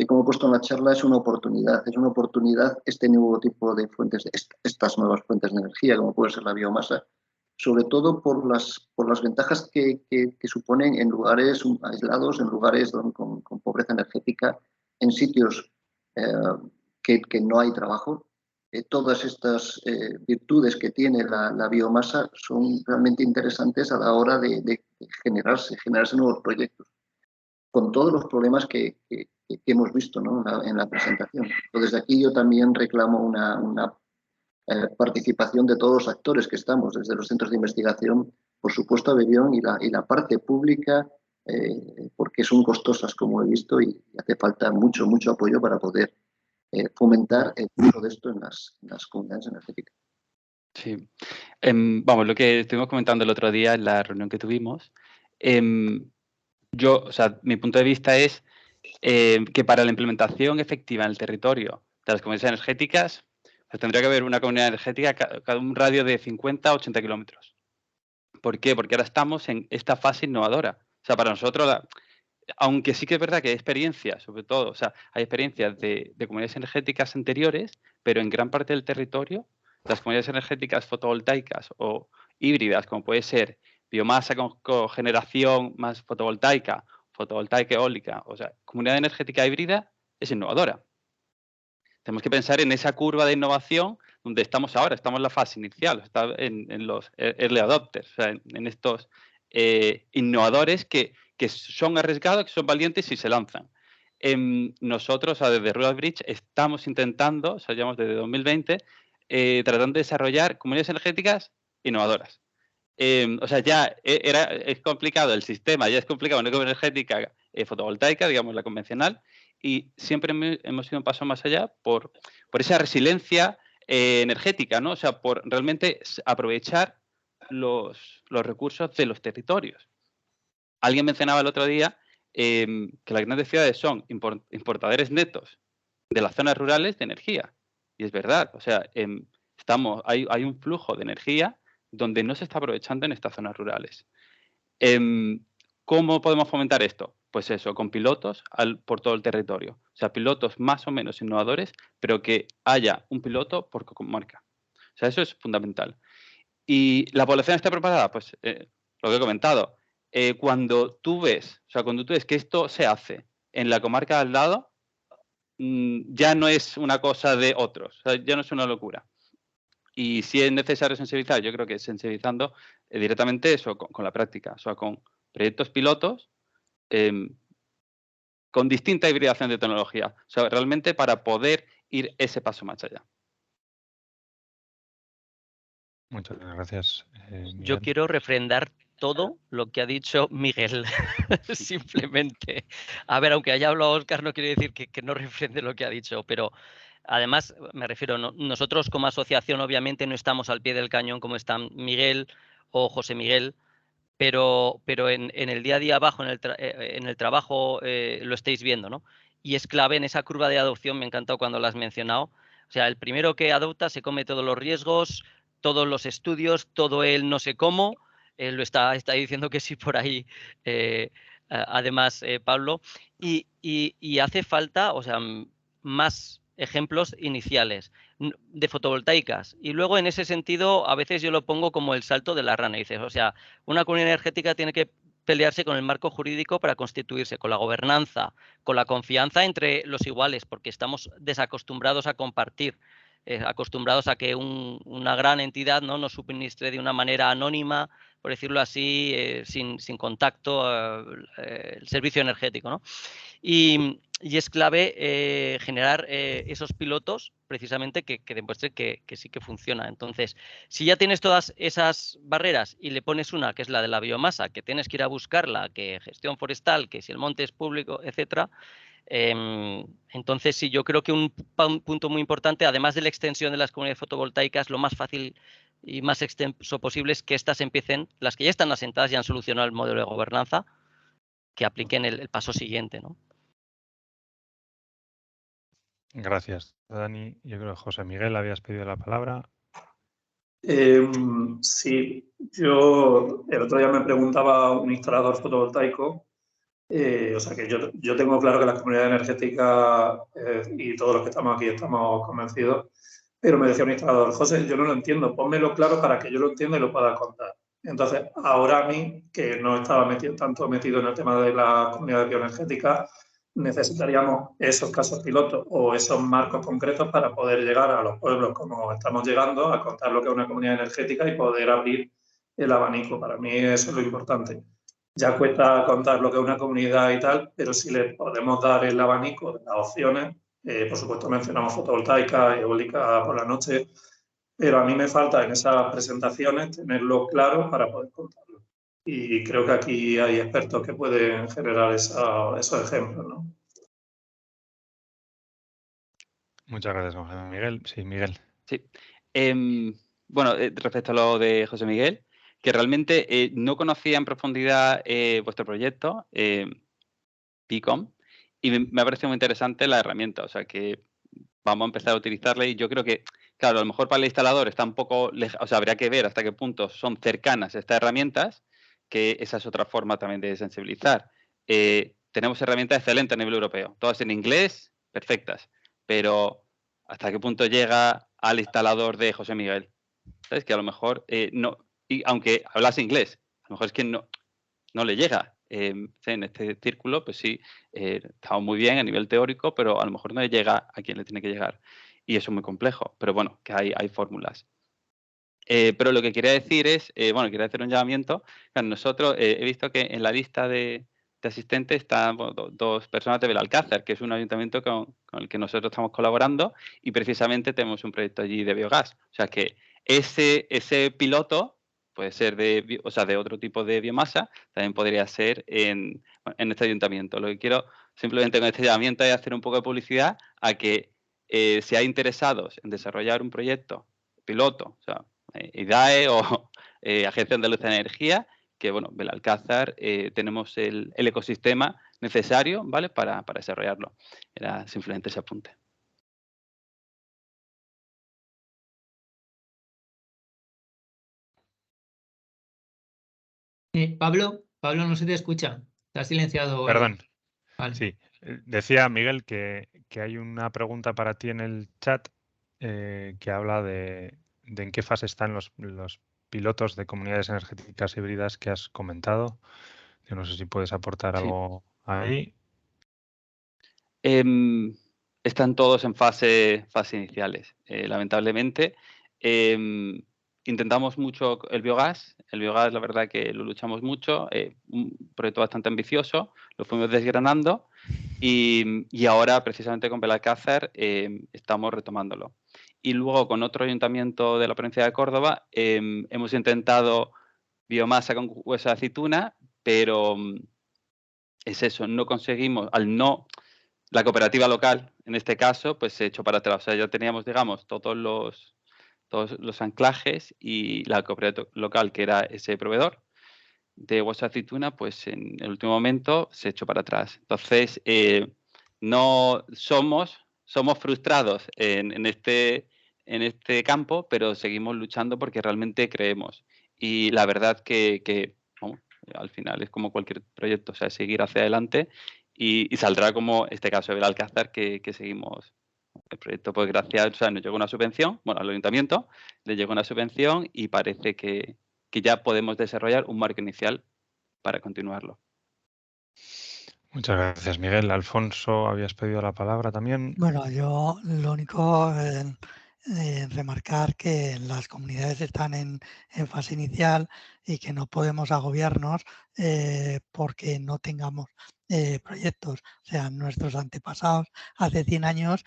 como he puesto en la charla, es una oportunidad este nuevo tipo de fuentes, estas nuevas fuentes de energía, como puede ser la biomasa, sobre todo por las ventajas que suponen en lugares aislados, en lugares con pobreza energética, en sitios que no hay trabajo. Todas estas virtudes que tiene la biomasa son realmente interesantes a la hora de generarse nuevos proyectos, con todos los problemas que hemos visto, ¿no? en la presentación. Entonces, aquí yo también reclamo una participación de todos los actores que estamos, desde los centros de investigación, por supuesto a Bebión, y la parte pública, porque son costosas, como he visto, y hace falta mucho apoyo para poder fomentar el uso de esto en las comunidades energéticas. Sí. Vamos, lo que estuvimos comentando el otro día en la reunión que tuvimos, mi punto de vista es que para la implementación efectiva en el territorio de las comunidades energéticas, pues tendría que haber una comunidad energética cada un radio de 50 a 80 kilómetros. ¿Por qué? Porque ahora estamos en esta fase innovadora. O sea, para nosotros, aunque sí que es verdad que hay experiencias, sobre todo, o sea, hay experiencias de comunidades energéticas anteriores, pero en gran parte del territorio, las comunidades energéticas fotovoltaicas o híbridas, como puede ser biomasa con cogeneración más fotovoltaica eólica, o sea, comunidad energética híbrida es innovadora. Tenemos que pensar en esa curva de innovación donde estamos ahora, estamos en la fase inicial, está en los early adopters, o sea, en estos innovadores que son arriesgados, que son valientes y se lanzan. Nosotros, desde Rural Bridge, estamos intentando, o sea, llevamos desde 2020, tratando de desarrollar comunidades energéticas innovadoras. O sea, ya es complicado el sistema, ya es complicado una comunidad energética fotovoltaica, digamos la convencional, y siempre hemos ido un paso más allá por esa resiliencia energética, ¿no? O sea, por realmente aprovechar los recursos de los territorios. Alguien mencionaba el otro día que las grandes ciudades son importadores netos de las zonas rurales de energía. Y es verdad, o sea, hay un flujo de energía donde no se está aprovechando en estas zonas rurales. ¿Cómo podemos fomentar esto? Pues eso, con pilotos por todo el territorio. O sea, pilotos más o menos innovadores, pero que haya un piloto por comarca. O sea, eso es fundamental. ¿Y la población está preparada? Pues lo que he comentado. Cuando tú ves que esto se hace en la comarca al lado, ya no es una cosa de otros, o sea, ya no es una locura. Y si es necesario sensibilizar, yo creo que sensibilizando directamente eso con la práctica, o sea, con proyectos pilotos con distinta hibridación de tecnología, o sea, realmente para poder ir ese paso más allá. Muchas gracias, Miguel. Yo quiero refrendar todo lo que ha dicho Miguel, simplemente. A ver, aunque haya hablado Óscar, no quiere decir que no refrende lo que ha dicho, pero además, me refiero, nosotros como asociación obviamente no estamos al pie del cañón como están Miguel o José Miguel, pero en el día a día abajo, en el trabajo, lo estáis viendo, ¿no? Y es clave en esa curva de adopción, me ha encantado cuando lo has mencionado. O sea, el primero que adopta se come todos los riesgos, todos los estudios, todo el no sé cómo, lo está diciendo que sí por ahí, además, Pablo, y hace falta, o sea, más ejemplos iniciales de fotovoltaicas. Y luego, en ese sentido, a veces yo lo pongo como el salto de la rana. Dices, o sea, una comunidad energética tiene que pelearse con el marco jurídico para constituirse, con la gobernanza, con la confianza entre los iguales, porque estamos desacostumbrados a compartir, acostumbrados a que una gran entidad nos suministre de una manera anónima, por decirlo así, sin contacto, el servicio energético, ¿no? Y es clave generar esos pilotos precisamente que demuestren que sí que funciona. Entonces, si ya tienes todas esas barreras y le pones una, que es la de la biomasa, que tienes que ir a buscarla, que gestión forestal, que si el monte es público, etcétera, Entonces, sí, yo creo que un punto muy importante, además de la extensión de las comunidades fotovoltaicas, lo más fácil y más extenso posible es que estas empiecen, las que ya están asentadas y han solucionado el modelo de gobernanza, que apliquen el paso siguiente, ¿no? Gracias, Dani. Yo creo que José Miguel habías pedido la palabra. Sí, yo el otro día me preguntaba un instalador fotovoltaico, o sea que yo tengo claro que las comunidades energéticas y todos los que estamos aquí estamos convencidos, pero me decía un instalador, José, yo no lo entiendo, pónmelo claro para que yo lo entienda y lo pueda contar. Entonces, ahora a mí, que no estaba tanto metido en el tema de las comunidades bioenergéticas, necesitaríamos esos casos pilotos o esos marcos concretos para poder llegar a los pueblos como estamos llegando, a contar lo que es una comunidad energética y poder abrir el abanico. Para mí eso es lo importante. Ya cuesta contar lo que es una comunidad y tal, pero si le podemos dar el abanico de las opciones, por supuesto mencionamos fotovoltaica, eólica por la noche, pero a mí me falta en esas presentaciones tenerlo claro para poder contarlo. Y creo que aquí hay expertos que pueden generar esos ejemplos, ¿no? Muchas gracias, José Miguel. Sí, Miguel. Sí. Bueno, respecto a lo de José Miguel, que realmente no conocía en profundidad vuestro proyecto, PICOM, y me ha parecido muy interesante la herramienta, o sea que vamos a empezar a utilizarla y yo creo que, claro, a lo mejor para el instalador está un poco, o sea, habría que ver hasta qué punto son cercanas estas herramientas, que esa es otra forma también de sensibilizar. Tenemos herramientas excelentes a nivel europeo, todas en inglés, perfectas, pero hasta qué punto llega al instalador de José Miguel. ¿Sabes? Que a lo mejor no, y aunque hablase inglés, a lo mejor es que no le llega. En este círculo, pues sí, estamos muy bien a nivel teórico, pero a lo mejor no le llega a quien le tiene que llegar. Y eso es muy complejo, pero bueno, que hay fórmulas. Pero lo que quería decir es, bueno, quería hacer un llamamiento. Claro, nosotros he visto que en la lista de asistentes están dos personas de Belalcázar, que es un ayuntamiento con el que nosotros estamos colaborando y precisamente tenemos un proyecto allí de biogás. O sea que ese piloto puede ser de otro tipo de biomasa, también podría ser en este ayuntamiento. Lo que quiero simplemente con este llamamiento es hacer un poco de publicidad a que si hay interesados en desarrollar un proyecto piloto, o sea, IDAE o Agencia Andaluza de Energía, que bueno, Belalcázar tenemos el ecosistema necesario, ¿vale? Para desarrollarlo. Era simplemente ese apunte. Pablo, no se te escucha. Estás silenciado o algo. Perdón. Vale. Sí, decía Miguel que hay una pregunta para ti en el chat que habla de en qué fase están los pilotos de comunidades energéticas híbridas que has comentado. Yo no sé si puedes aportar algo ahí. Están todos en fase iniciales. Lamentablemente, intentamos mucho el biogás. El biogás, la verdad que lo luchamos mucho. Un proyecto bastante ambicioso. Lo fuimos desgranando y ahora, precisamente con Belalcázar, estamos retomándolo. Y luego, con otro ayuntamiento de la provincia de Córdoba, hemos intentado biomasa con hueso de aceituna, pero es eso, no conseguimos, la cooperativa local, en este caso, pues se echó para atrás. O sea, ya teníamos, digamos, todos los anclajes y la cooperativa local, que era ese proveedor de hueso de aceituna, pues en el último momento se echó para atrás. Entonces, no somos frustrados en este campo, pero seguimos luchando porque realmente creemos. Y la verdad que bueno, al final es como cualquier proyecto, o sea, seguir hacia adelante y saldrá como este caso de Belalcázar que seguimos. El proyecto, pues gracias, o sea, nos llegó una subvención, bueno, al ayuntamiento le llegó una subvención y parece que ya podemos desarrollar un marco inicial para continuarlo. Muchas gracias, Miguel. Alfonso, habías pedido la palabra también. Bueno, yo lo único remarcar que las comunidades están en fase inicial y que no podemos agobiarnos porque no tengamos proyectos. O sea, nuestros antepasados hace 100 años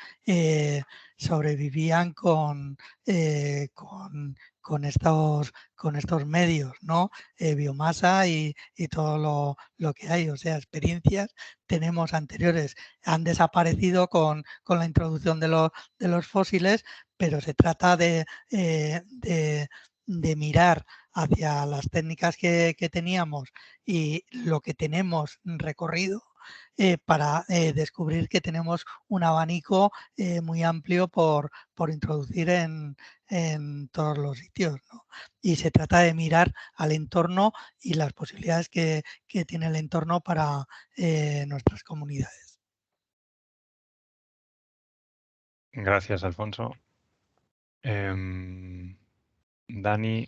sobrevivían con estos medios, ¿no? Biomasa y todo lo que hay, o sea, experiencias tenemos anteriores, han desaparecido con la introducción de los fósiles, pero se trata de mirar hacia las técnicas que teníamos y lo que tenemos recorrido para descubrir que tenemos un abanico muy amplio por introducir en todos los sitios, ¿no? Y se trata de mirar al entorno y las posibilidades que tiene el entorno para nuestras comunidades. Gracias, Alfonso. Dani.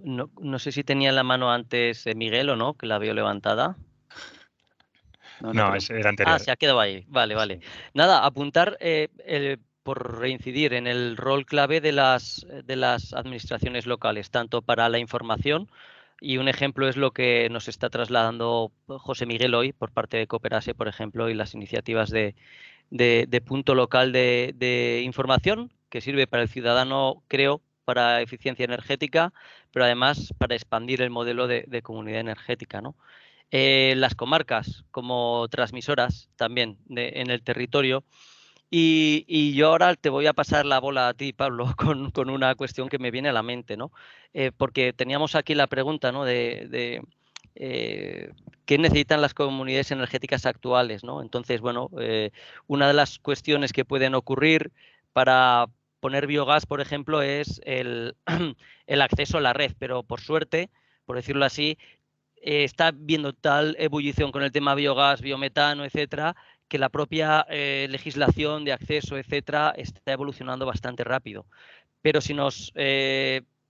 No sé si tenía en la mano antes Miguel o no, que la veo levantada. No, era anterior. Ah, se ha quedado ahí. Vale, vale. Sí. Nada, apuntar por reincidir en el rol clave de las administraciones locales, tanto para la información, y un ejemplo es lo que nos está trasladando José Miguel hoy por parte de Cooperase, por ejemplo, y las iniciativas de punto local de información, que sirve para el ciudadano, creo, para eficiencia energética, pero además para expandir el modelo de comunidad energética, ¿no? Las comarcas como transmisoras también en el territorio. Y yo ahora te voy a pasar la bola a ti, Pablo, con una cuestión que me viene a la mente, ¿no? Porque teníamos aquí la pregunta, ¿no? ¿Qué necesitan las comunidades energéticas actuales, ¿no? Entonces, bueno, una de las cuestiones que pueden ocurrir para poner biogás, por ejemplo, es el acceso a la red, pero por suerte, por decirlo así, está viendo tal ebullición con el tema biogás, biometano, etcétera, que la propia legislación de acceso, etcétera, está evolucionando bastante rápido. Pero si nos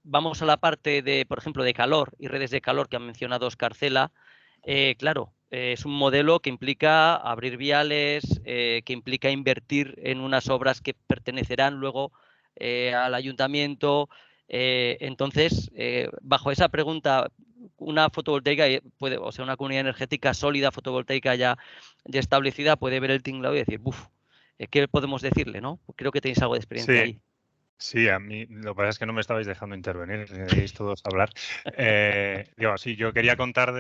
vamos a la parte de, por ejemplo, de calor y redes de calor que ha mencionado Óscar Cela, claro, es un modelo que implica abrir viales, que implica invertir en unas obras que pertenecerán luego al ayuntamiento. Entonces, bajo esa pregunta, una fotovoltaica puede, o sea, una comunidad energética sólida fotovoltaica ya establecida puede ver el tinglado y decir, ¡buf! ¿Qué podemos decirle, no? Creo que tenéis algo de experiencia ahí. Sí, a mí lo que pasa es que no me estabais dejando intervenir, queréis todos hablar. Sí, yo quería contar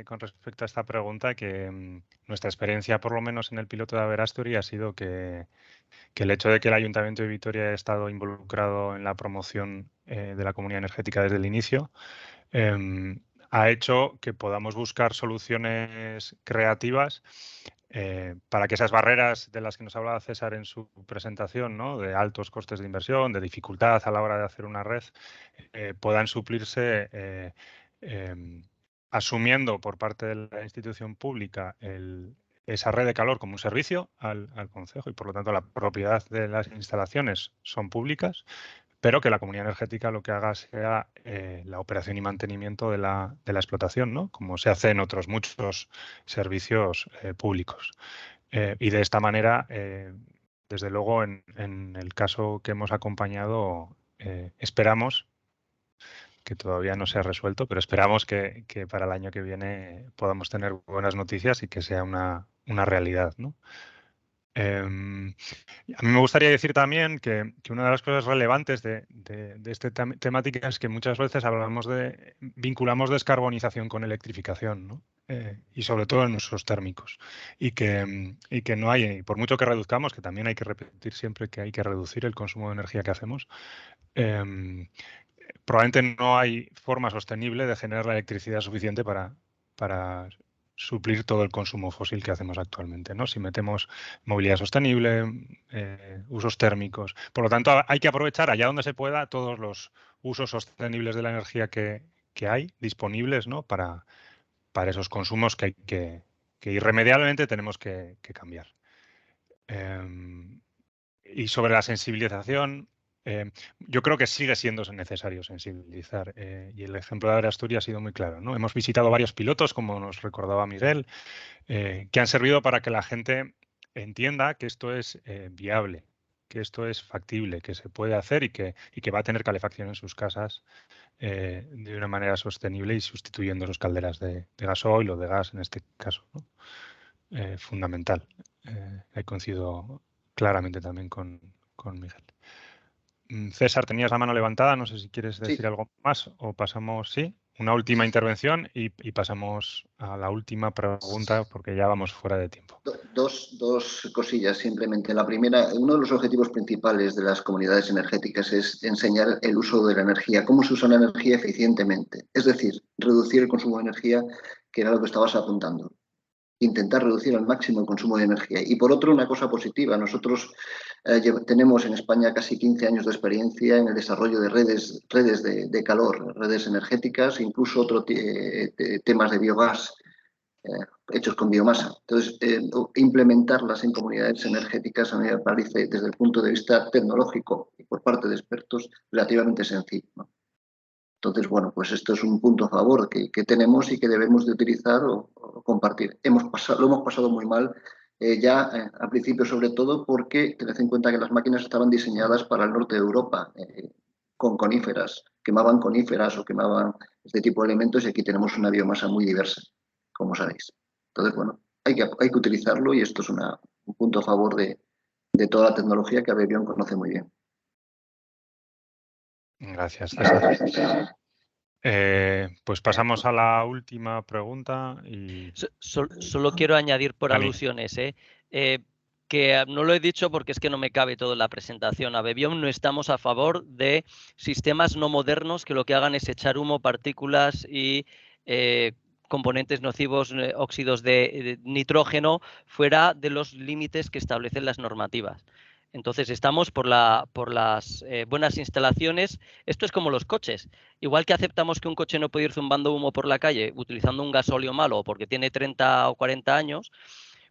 con respecto a esta pregunta que nuestra experiencia, por lo menos en el piloto de Aberasturi, ha sido que el hecho de que el Ayuntamiento de Vitoria haya estado involucrado en la promoción de la comunidad energética desde el inicio ha hecho que podamos buscar soluciones creativas para que esas barreras de las que nos hablaba César en su presentación, ¿no? De altos costes de inversión, de dificultad a la hora de hacer una red, puedan suplirse asumiendo por parte de la institución pública esa red de calor como un servicio al concejo y por lo tanto la propiedad de las instalaciones son públicas, pero que la comunidad energética lo que haga sea la operación y mantenimiento de la explotación, ¿no? Como se hace en otros muchos servicios públicos. Y de esta manera, desde luego, en el caso que hemos acompañado, esperamos, que todavía no se ha resuelto, pero esperamos que para el año que viene podamos tener buenas noticias y que sea una realidad, ¿no? A mí me gustaría decir también que una de las cosas relevantes de esta temática es que muchas veces vinculamos descarbonización con electrificación, ¿no? Y sobre todo en usos térmicos. Y que no hay, por mucho que reduzcamos, que también hay que repetir siempre que hay que reducir el consumo de energía que hacemos, probablemente no hay forma sostenible de generar la electricidad suficiente para suplir todo el consumo fósil que hacemos actualmente, ¿no? Si metemos movilidad sostenible, usos térmicos. Por lo tanto, hay que aprovechar allá donde se pueda todos los usos sostenibles de la energía que hay disponibles, ¿no? Para esos consumos que irremediablemente tenemos que cambiar. Y sobre la sensibilización, yo creo que sigue siendo necesario sensibilizar y el ejemplo de Asturias ha sido muy claro, ¿no? Hemos visitado varios pilotos, como nos recordaba Miguel, que han servido para que la gente entienda que esto es viable, que esto es factible, que se puede hacer y que va a tener calefacción en sus casas de una manera sostenible y sustituyendo sus calderas de gasoil o de gas en este caso, ¿no? Fundamental. Coincido claramente también con Miguel. César, tenías la mano levantada, no sé si quieres decir Sí. algo más o pasamos, sí, una última intervención y pasamos a la última pregunta porque ya vamos fuera de tiempo. Dos cosillas simplemente. La primera, uno de los objetivos principales de las comunidades energéticas es enseñar el uso de la energía, cómo se usa la energía eficientemente, es decir, reducir el consumo de energía, que era lo que estabas apuntando. Intentar reducir al máximo el consumo de energía. Y por otro, una cosa positiva, nosotros tenemos en España casi 15 años de experiencia en el desarrollo de redes de calor, redes energéticas, incluso otros temas de biogás hechos con biomasa. Entonces, implementarlas en comunidades energéticas a mí me parece, desde el punto de vista tecnológico y por parte de expertos, relativamente sencillo, ¿no? Entonces, bueno, pues esto es un punto a favor que tenemos y que debemos de utilizar o compartir. Lo hemos pasado muy mal al principio, sobre todo porque tened en cuenta que las máquinas estaban diseñadas para el norte de Europa, con coníferas, quemaban coníferas o quemaban este tipo de elementos, y aquí tenemos una biomasa muy diversa, como sabéis. Entonces, bueno, hay que utilizarlo, y esto es un punto a favor de toda la tecnología que ABEBION conoce muy bien. Gracias, César. Pues pasamos a la última pregunta. Solo quiero añadir por Dani. alusiones, que no lo he dicho porque es que no me cabe todo en la presentación. A ABEBIOM no estamos a favor de sistemas no modernos que lo que hagan es echar humo, partículas y componentes nocivos, óxidos de nitrógeno, fuera de los límites que establecen las normativas. Entonces, estamos por las buenas instalaciones. Esto es como los coches. Igual que aceptamos que un coche no puede ir zumbando humo por la calle utilizando un gasóleo malo porque tiene 30 o 40 años,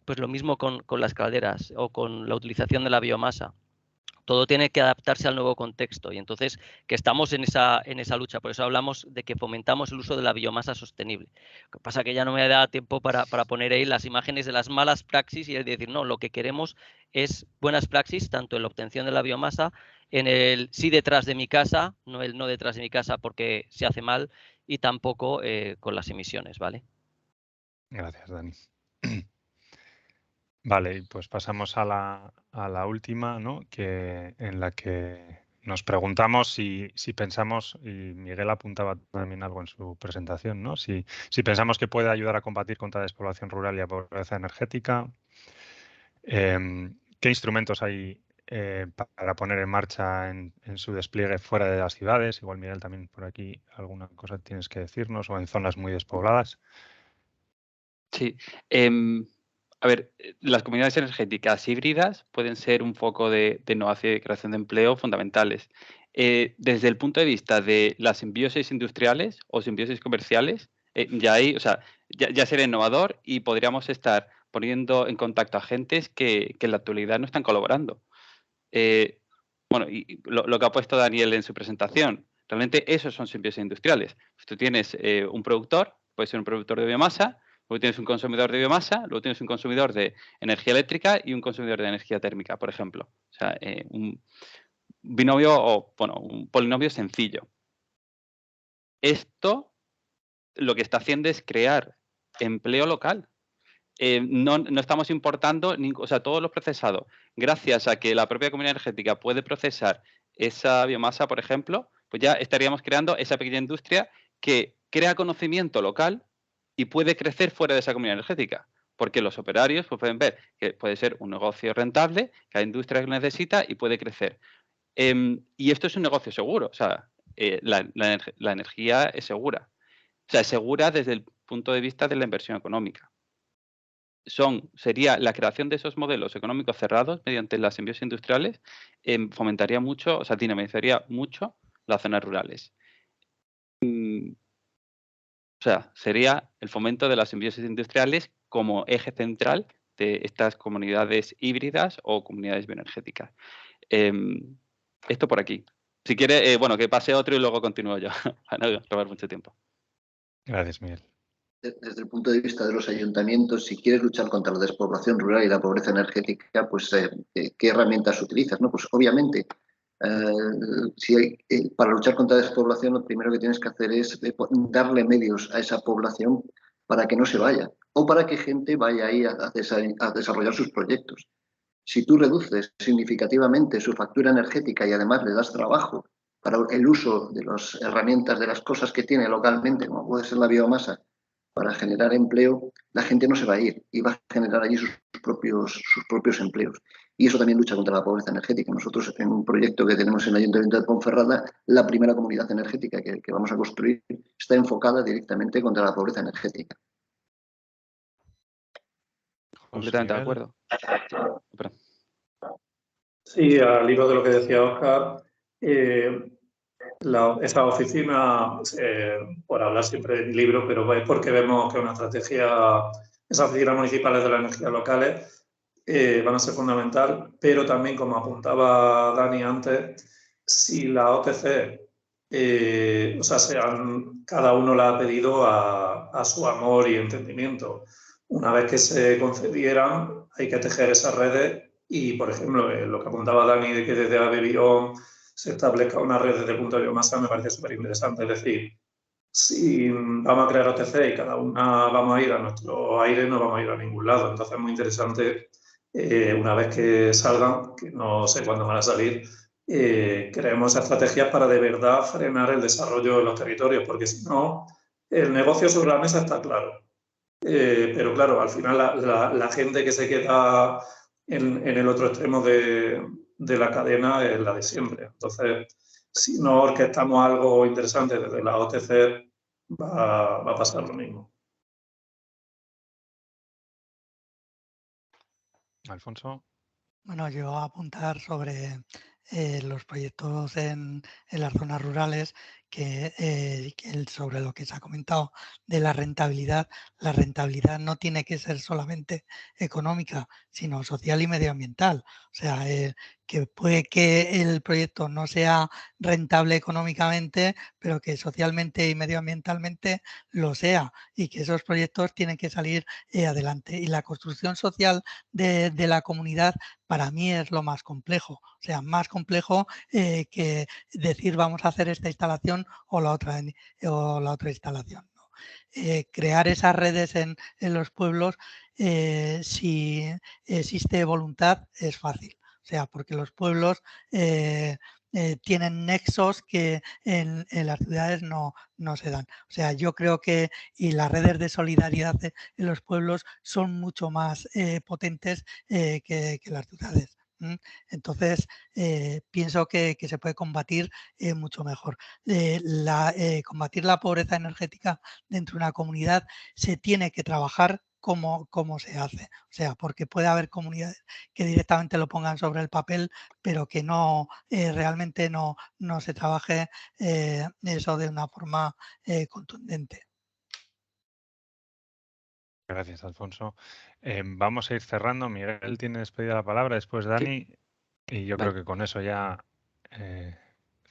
pues lo mismo con las calderas o con la utilización de la biomasa. Todo tiene que adaptarse al nuevo contexto, y entonces que estamos en esa lucha. Por eso hablamos de que fomentamos el uso de la biomasa sostenible. Lo que pasa es que ya no me da tiempo para poner ahí las imágenes de las malas praxis y decir, no, lo que queremos es buenas praxis, tanto en la obtención de la biomasa, en el sí detrás de mi casa, no el no detrás de mi casa porque se hace mal, y tampoco con las emisiones, ¿vale? Gracias, Dani. Vale, pues pasamos a la última, ¿no? En la que nos preguntamos si pensamos, y Miguel apuntaba también algo en su presentación, ¿no? Si pensamos que puede ayudar a combatir contra la despoblación rural y la pobreza energética. ¿Qué instrumentos hay para poner en marcha en su despliegue fuera de las ciudades? Igual, Miguel, también por aquí alguna cosa tienes que decirnos, o en zonas muy despobladas. Sí. A ver, las comunidades energéticas híbridas pueden ser un foco de innovación y de creación de empleo fundamentales. Desde el punto de vista de las simbiosis industriales o simbiosis comerciales, ya sería innovador, y podríamos estar poniendo en contacto agentes que en la actualidad no están colaborando. Bueno, y lo que ha puesto Daniel en su presentación, realmente esos son simbiosis industriales. Pues tú tienes un productor, puede ser un productor de biomasa, luego tienes un consumidor de biomasa, luego tienes un consumidor de energía eléctrica y un consumidor de energía térmica, por ejemplo. O sea, un binomio un polinomio sencillo. Esto lo que está haciendo es crear empleo local. No estamos importando, todo lo procesado. Gracias a que la propia comunidad energética puede procesar esa biomasa, por ejemplo, pues ya estaríamos creando esa pequeña industria que crea conocimiento local y puede crecer fuera de esa comunidad energética. Porque los operarios pues, pueden ver que puede ser un negocio rentable, que hay industria que lo necesita y puede crecer. Y esto es un negocio seguro. O sea, la energía es segura. O sea, es segura desde el punto de vista de la inversión económica. Sería la creación de esos modelos económicos cerrados mediante las simbiosis industriales, fomentaría mucho, o sea, dinamizaría mucho las zonas rurales. O sea, sería el fomento de las simbiosis industriales como eje central de estas comunidades híbridas o comunidades bioenergéticas. Esto por aquí. Si quiere, que pase otro y luego continúo yo, para no robar mucho tiempo. Gracias, Miguel. Desde el punto de vista de los ayuntamientos, si quieres luchar contra la despoblación rural y la pobreza energética, pues ¿qué herramientas utilizas? ¿No? Pues obviamente, para luchar contra la despoblación, lo primero que tienes que hacer es darle medios a esa población para que no se vaya, o para que gente vaya ahí a desarrollar sus proyectos. Si tú reduces significativamente su factura energética y además le das trabajo para el uso de las herramientas, de las cosas que tiene localmente, como puede ser la biomasa, para generar empleo, la gente no se va a ir y va a generar allí sus propios empleos. Y eso también lucha contra la pobreza energética. Nosotros, en un proyecto que tenemos en el Ayuntamiento de Ponferrada, la primera comunidad energética que vamos a construir está enfocada directamente contra la pobreza energética. Completamente de acuerdo. Sí, al hilo de lo que decía Óscar, esta oficina, por hablar siempre de mi libro, pero es porque vemos que esas oficinas municipales de las energías locales van a ser fundamental, pero también, como apuntaba Dani antes, si la OTC, cada uno la ha pedido a su amor y entendimiento. Una vez que se concedieran, hay que tejer esas redes y, por ejemplo, lo que apuntaba Dani de que desde Abebión se establezca una red desde el punto de biomasa me parece súper interesante. Es decir, si vamos a crear OTC y cada una vamos a ir a nuestro aire, no vamos a ir a ningún lado. Entonces es muy interesante, una vez que salgan, que no sé cuándo van a salir, creemos estrategias para de verdad frenar el desarrollo de los territorios, porque si no, el negocio sobre la mesa está claro. Pero claro, al final la gente que se queda en el otro extremo de la cadena es la de siempre. Entonces, si no orquestamos algo interesante desde la OTC, va a pasar lo mismo. Alfonso. Bueno, yo a apuntar sobre los proyectos en las zonas rurales, sobre lo que se ha comentado de la rentabilidad no tiene que ser solamente económica, sino social y medioambiental. O sea, que puede que el proyecto no sea rentable económicamente, pero que socialmente y medioambientalmente lo sea, y que esos proyectos tienen que salir adelante. Y la construcción social de la comunidad para mí es lo más complejo. O sea, más complejo que decir vamos a hacer esta instalación o la otra instalación, ¿no? Crear esas redes en los pueblos, si existe voluntad, es fácil. O sea, porque los pueblos tienen nexos que en las ciudades no se dan. O sea, yo creo que las redes de solidaridad en los pueblos son mucho más potentes que las ciudades. Entonces, pienso que se puede combatir mucho mejor. Combatir la pobreza energética dentro de una comunidad se tiene que trabajar cómo se hace. O sea, porque puede haber comunidades que directamente lo pongan sobre el papel, pero que no realmente no se trabaje eso de una forma contundente. Gracias, Alfonso. Vamos a ir cerrando. Miguel tiene despedida la palabra, después Dani, y yo creo que con eso ya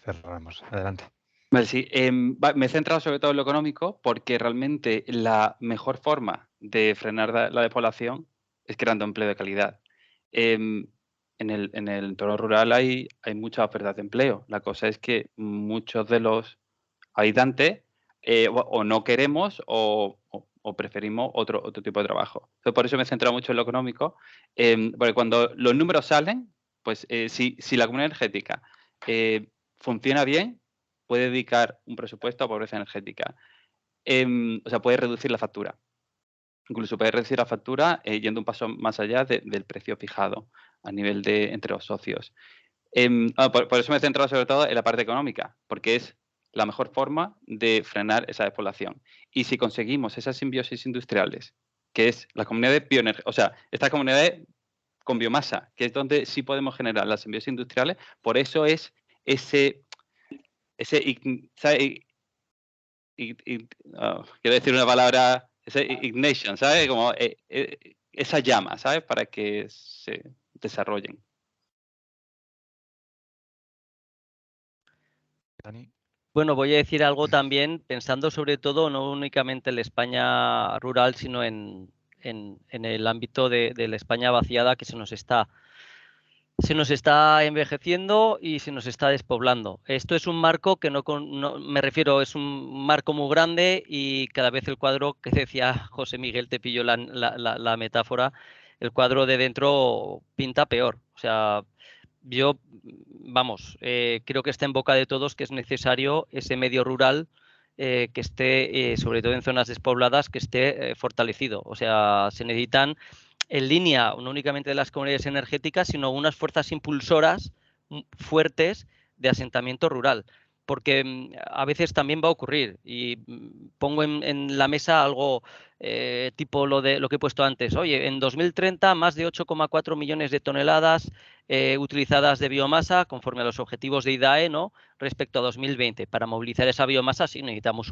cerramos. Adelante. Vale, sí. Me he centrado sobre todo en lo económico porque realmente la mejor forma de frenar la despoblación es creando empleo de calidad. En el entorno rural hay muchas ofertas de empleo. La cosa es que muchos de los habitantes o no queremos o preferimos otro tipo de trabajo. Entonces, por eso me he centrado mucho en lo económico, porque cuando los números salen, pues si la comunidad energética funciona bien, puede dedicar un presupuesto a pobreza energética. O sea, puede reducir la factura. Incluso puede reducir la factura yendo un paso más allá del precio fijado a nivel de entre los socios. Por eso me he centrado sobre todo en la parte económica, porque es la mejor forma de frenar esa despoblación. Y si conseguimos esas simbiosis industriales, que es la comunidad de bioenergía, o sea, estas comunidades con biomasa, que es donde sí podemos generar las simbiosis industriales, por eso es quiero decir una palabra, ese ignition, ¿sabes? Como esa llama, ¿sabes? Para que se desarrollen. Dani. Bueno, voy a decir algo también pensando sobre todo no únicamente en la España rural, sino en el ámbito de la España vaciada que se nos está envejeciendo y se nos está despoblando. Esto es un marco que me refiero, es un marco muy grande y cada vez el cuadro que decía José Miguel, te pillo la metáfora, el cuadro de dentro pinta peor. O sea, yo, vamos, creo que está en boca de todos que es necesario ese medio rural que esté, sobre todo en zonas despobladas, que esté fortalecido. O sea, se necesitan en línea no únicamente de las comunidades energéticas, sino unas fuerzas impulsoras fuertes de asentamiento rural. Porque a veces también va a ocurrir, y pongo en la mesa algo tipo lo que he puesto antes. Oye, en 2030 más de 8,4 millones de toneladas utilizadas de biomasa conforme a los objetivos de IDAE, ¿no? Respecto a 2020. Para movilizar esa biomasa sí necesitamos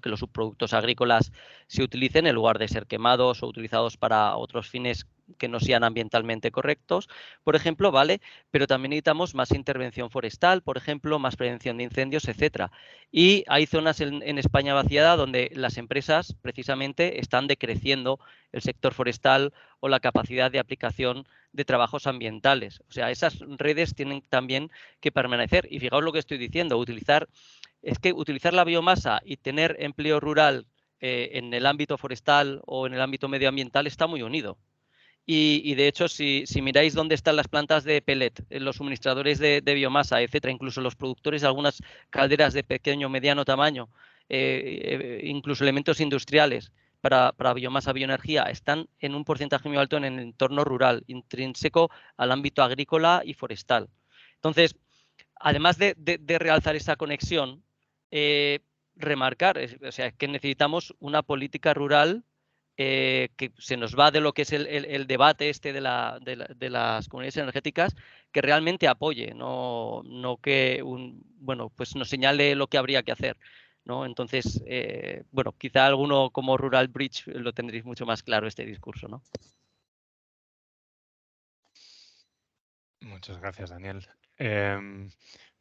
que los subproductos agrícolas se utilicen en lugar de ser quemados o utilizados para otros fines que no sean ambientalmente correctos, por ejemplo, ¿vale? Pero también necesitamos más intervención forestal, por ejemplo, más prevención de incendios, etcétera. Y hay zonas en España vaciada donde las empresas precisamente están decreciendo el sector forestal o la capacidad de aplicación de trabajos ambientales. O sea, esas redes tienen también que permanecer. Y fijaos lo que estoy diciendo, utilizar la biomasa y tener empleo rural en el ámbito forestal o en el ámbito medioambiental está muy unido. Y de hecho, si miráis dónde están las plantas de pellet, los suministradores de biomasa, etcétera, incluso los productores de algunas calderas de pequeño o mediano tamaño, incluso elementos industriales para biomasa, bioenergía, están en un porcentaje muy alto en el entorno rural, intrínseco al ámbito agrícola y forestal. Entonces, además de realzar esa conexión, remarcar, o sea, que necesitamos una política rural que se nos va de lo que es el debate de las comunidades energéticas, que realmente apoye, no que pues nos señale lo que habría que hacer, ¿no? Entonces, quizá alguno como Rural Bridge lo tendréis mucho más claro este discurso, ¿no? Muchas gracias, Daniel.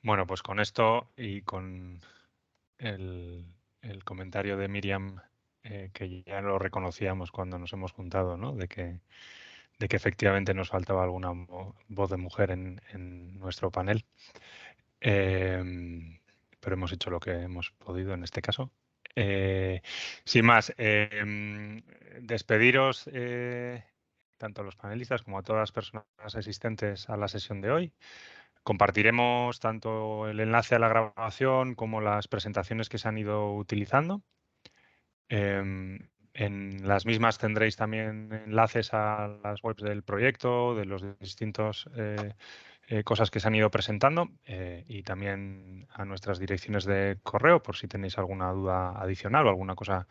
Bueno, pues con esto y con el comentario de Miriam, que ya lo reconocíamos cuando nos hemos juntado, ¿no? De que efectivamente nos faltaba alguna voz de mujer en nuestro panel. Pero hemos hecho lo que hemos podido en este caso. Sin más, despediros tanto a los panelistas como a todas las personas asistentes a la sesión de hoy. Compartiremos tanto el enlace a la grabación como las presentaciones que se han ido utilizando. En las mismas tendréis también enlaces a las webs del proyecto, de los distintos cosas que se han ido presentando y también a nuestras direcciones de correo por si tenéis alguna duda adicional o alguna cosa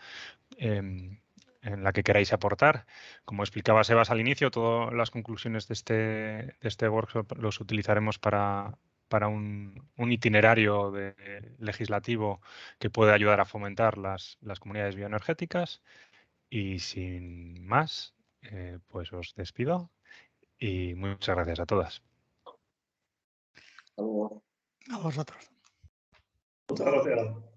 en la que queráis aportar. Como explicaba Sebas al inicio, todas las conclusiones de este workshop los utilizaremos para un itinerario legislativo que puede ayudar a fomentar las comunidades bioenergéticas. Y sin más, pues os despido y muchas gracias a todas. A vosotros. Muchas gracias.